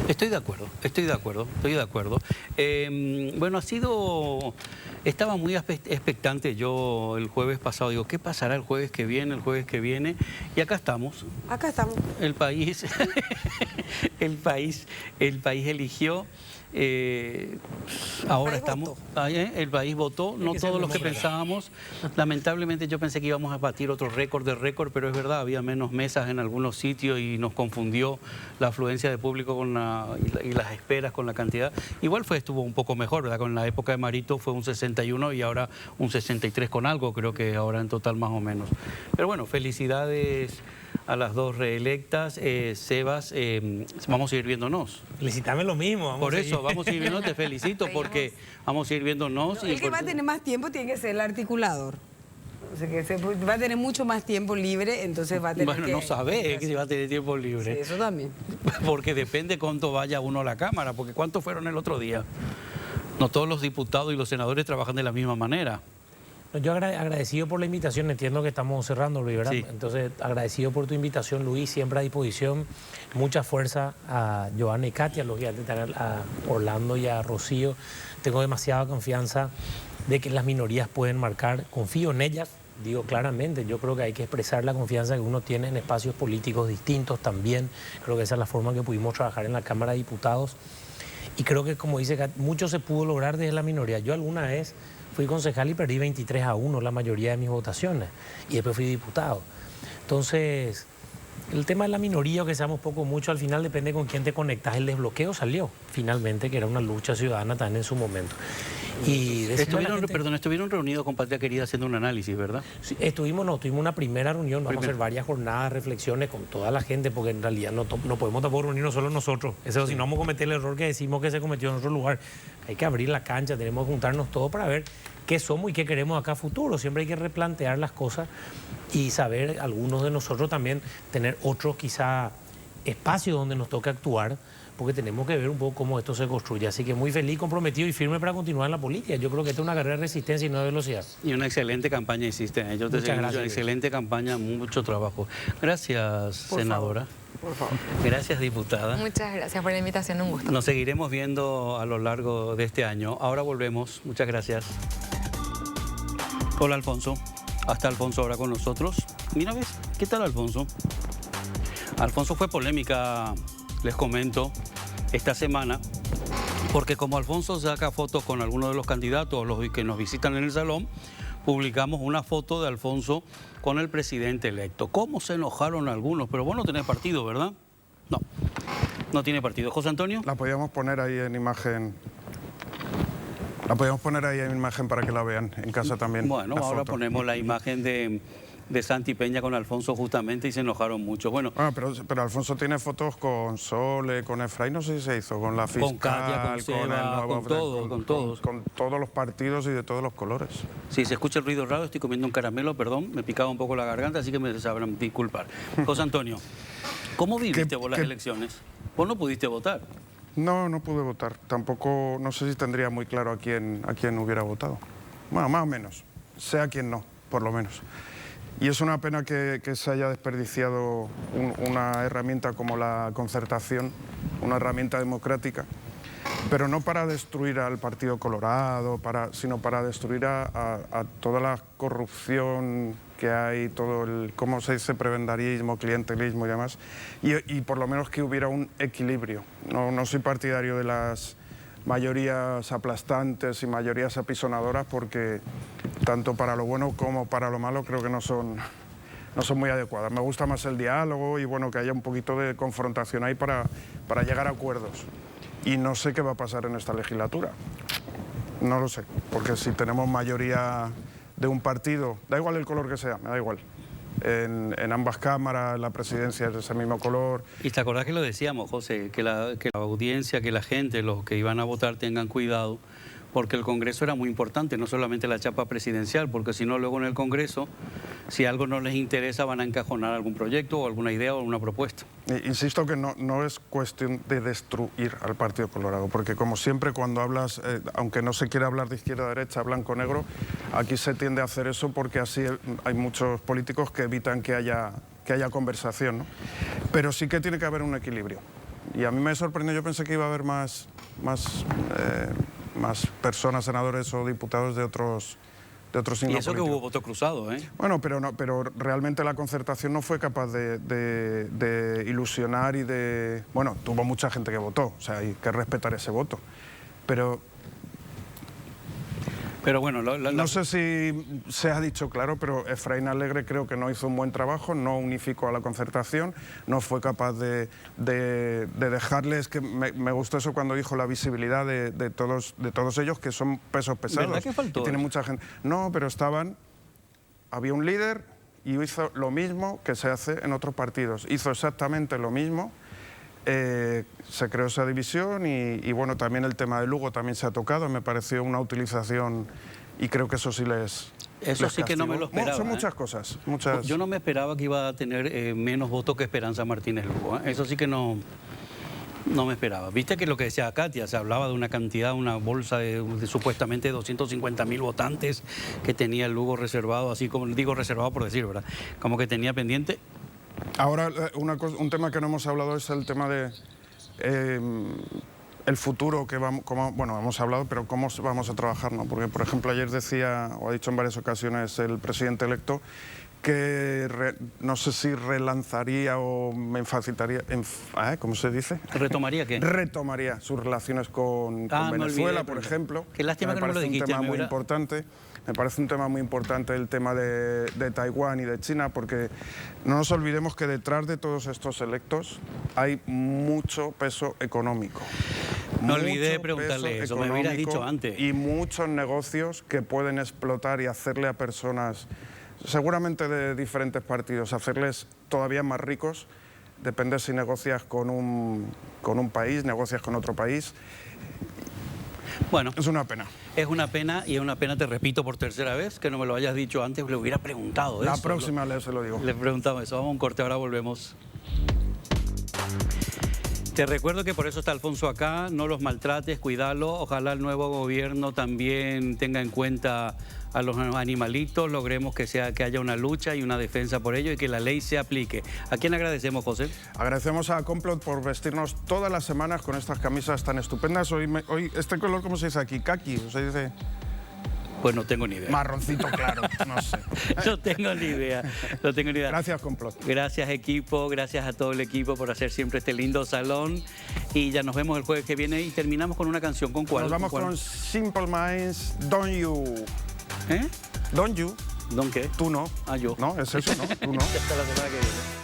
Estoy de acuerdo. Bueno, estaba muy expectante yo el jueves pasado, digo, ¿qué pasará el jueves que viene? Y acá estamos. Acá estamos. El país eligió, ahora estamos, el país votó, no todos los que pensábamos. Lamentablemente yo pensé que íbamos a batir otro récord de récord, pero es verdad, había menos mesas en algunos sitios y nos confundió la afluencia de público y las esperas con la cantidad. Igual estuvo un poco mejor, ¿verdad? Con la época de Marito fue un 61 y ahora un 63 con algo, creo que ahora en total más o menos. Pero bueno, felicidades a las dos reelectas. Sebas, vamos a ir viéndonos. Felicitame lo mismo. Por eso, vamos a ir viendo, te felicito porque vamos a ir viéndonos. El que va a tener más tiempo tiene que ser el articulador. O sea, que va a tener mucho más tiempo libre, entonces va a tener no sabés que si va a tener tiempo libre. Sí, eso también. Porque depende cuánto vaya uno a la Cámara, porque ¿cuántos fueron el otro día? No todos los diputados y los senadores trabajan de la misma manera. Yo agradecido por la invitación, entiendo que estamos cerrando, Luis, ¿verdad? Sí. Entonces, agradecido por tu invitación, Luis, siempre a disposición. Mucha fuerza a Joana y Katia, lógicamente a Orlando y a Rocío. Tengo demasiada confianza de que las minorías pueden marcar, confío en ellas, digo claramente, yo creo que hay que expresar la confianza que uno tiene en espacios políticos distintos también. Creo que esa es la forma que pudimos trabajar en la Cámara de Diputados. Y creo que, como dice, mucho se pudo lograr desde la minoría. Yo alguna vez fui concejal y perdí 23-1 la mayoría de mis votaciones. Y después fui diputado. Entonces, el tema de la minoría, o que seamos poco o mucho, al final depende con quién te conectas. El desbloqueo salió, finalmente, que era una lucha ciudadana también en su momento. Y estuvieron reunidos con Patria Querida haciendo un análisis, ¿verdad? Sí, tuvimos una primera reunión, vamos a hacer varias jornadas, reflexiones con toda la gente, porque en realidad no podemos tampoco reunirnos solo nosotros. Eso, si no vamos a cometer el error que decimos que se cometió en otro lugar. Hay que abrir la cancha, tenemos que juntarnos todos para ver qué somos y qué queremos acá a futuro. Siempre hay que replantear las cosas y saber, algunos de nosotros también, tener otros quizá espacios donde nos toque actuar, porque tenemos que ver un poco cómo esto se construye. Así que muy feliz, comprometido y firme para continuar en la política. Yo creo que esta es una carrera de resistencia y no de velocidad. Y una excelente campaña hiciste. Yo te seguí, una excelente campaña, mucho trabajo. Gracias, senadora. Por favor. Gracias, diputada. Muchas gracias por la invitación, un gusto. Nos seguiremos viendo a lo largo de este año. Ahora volvemos. Muchas gracias. Hola, Alfonso. Hasta Alfonso ahora con nosotros. Mira, ¿ves? ¿Qué tal, Alfonso? Alfonso fue polémica, les comento, esta semana, porque como Alfonso saca fotos con algunos de los candidatos, los que nos visitan en el salón, publicamos una foto de Alfonso con el presidente electo. ¿Cómo se enojaron algunos? Pero vos no tenés partido, ¿verdad? No, no tiene partido. ¿José Antonio? La podíamos poner ahí en imagen. La podíamos poner ahí en imagen para que la vean en casa también. Bueno, ahora ponemos la imagen de Santi Peña con Alfonso justamente y se enojaron mucho. Bueno, pero Alfonso tiene fotos con Sole, con Efraín, no sé si se hizo, con la fiscal, con Katia, con Seba, con todos. Con todos los partidos y de todos los colores. Si se escucha el ruido raro, estoy comiendo un caramelo, perdón, me picaba un poco la garganta, así que me sabrán disculpar. José Antonio, ¿cómo viviste vos las elecciones? Vos no pudiste votar. No, no pude votar. Tampoco, no sé si tendría muy claro a quién hubiera votado. Bueno, más o menos. Sé a quién no, por lo menos. Y es una pena que se haya desperdiciado una herramienta como la concertación, una herramienta democrática, pero no para destruir al Partido Colorado, sino para destruir a toda la corrupción que hay, todo el, ¿cómo se dice?, prebendarismo, clientelismo y demás, y por lo menos que hubiera un equilibrio. No soy partidario de las mayorías aplastantes y mayorías apisonadoras, porque tanto para lo bueno como para lo malo creo que no son muy adecuadas. Me gusta más el diálogo y bueno, que haya un poquito de confrontación ahí para llegar a acuerdos. Y no sé qué va a pasar en esta legislatura. No lo sé, porque si tenemos mayoría de un partido, da igual el color que sea, me da igual. En ambas cámaras, la presidencia es de ese mismo color. Y te acordás que lo decíamos, José, que la audiencia, que la gente, los que iban a votar tengan cuidado, porque el Congreso era muy importante, no solamente la chapa presidencial, porque si no luego en el Congreso, si algo no les interesa, van a encajonar algún proyecto o alguna idea o alguna propuesta. Insisto que no es cuestión de destruir al Partido Colorado, porque como siempre cuando hablas, aunque no se quiera hablar de izquierda a derecha, blanco-negro, aquí se tiende a hacer eso porque así hay muchos políticos que evitan que haya conversación, ¿no? Pero sí que tiene que haber un equilibrio. Y a mí me sorprendió, yo pensé que iba a haber más personas, senadores o diputados de otros signos. Y eso políticos. Que hubo voto cruzado, ¿eh? Bueno, pero realmente la concertación no fue capaz de ilusionar y de... Bueno, tuvo mucha gente que votó, o sea, hay que respetar ese voto. Pero bueno, no sé si se ha dicho claro, pero Efraín Alegre creo que no hizo un buen trabajo, no unificó a la concertación, no fue capaz de dejarles, que me gustó eso cuando dijo la visibilidad de todos ellos, que son pesos pesados. ¿Verdad que faltó? Y tiene mucha gente. No, pero había un líder y hizo lo mismo que se hace en otros partidos. Hizo exactamente lo mismo. Se creó esa división y bueno, también el tema de Lugo también se ha tocado, me pareció una utilización y creo que eso sí les Eso sí que no me lo esperaba. Son muchas cosas. Yo no me esperaba que iba a tener menos votos que Esperanza Martínez Lugo. Eso sí que no me esperaba. Viste que lo que decía Katia, se hablaba de una cantidad, una bolsa de supuestamente 250.000 votantes que tenía el Lugo reservado, así como digo reservado por decir, ¿verdad? Como que tenía pendiente. Ahora, un tema que no hemos hablado es el tema de el futuro, bueno, hemos hablado, pero cómo vamos a trabajar, ¿no? Porque, por ejemplo, ayer decía, o ha dicho en varias ocasiones el presidente electo, no sé si relanzaría o me facilitaría, ¿cómo se dice? ¿Retomaría qué? Retomaría sus relaciones con Venezuela, por ejemplo. Qué lástima que no me lo dijiste. Me parece un tema muy importante. Me parece un tema muy importante el tema de Taiwán y de China, porque no nos olvidemos que detrás de todos estos electos hay mucho peso económico. No olvidé de preguntarle eso, me hubieras dicho antes. Y muchos negocios que pueden explotar y hacerle a personas, seguramente de diferentes partidos, hacerles todavía más ricos. Depende si negocias con un país, negocias con otro país. Bueno, es una pena. Es una pena, y es una pena, te repito por tercera vez, que no me lo hayas dicho antes, le hubiera preguntado eso. La próxima se lo digo. Le preguntamos eso. Vamos a un corte, ahora volvemos. Te recuerdo que por eso está Alfonso acá, no los maltrates, cuídalo. Ojalá el nuevo gobierno también tenga en cuenta a los animalitos, logremos que haya una lucha y una defensa por ello y que la ley se aplique. ¿A quién agradecemos, José? Agradecemos a Complot por vestirnos todas las semanas con estas camisas tan estupendas. Hoy este color, ¿cómo se dice aquí? ¿Kaki? ¿Se dice? Pues no tengo ni idea. Marroncito claro, no sé. No tengo ni idea, no tengo ni idea. Gracias, Complot. Gracias, equipo, gracias a todo el equipo por hacer siempre este lindo salón. Y ya nos vemos el jueves que viene y terminamos con una canción. ¿Con cuál? Nos vamos con Simple Minds, Don't You. ¿Eh? Don't You. ¿Don qué? Tú no. Ah, yo. No, es eso, ¿no? Tú no. Hasta la semana que viene.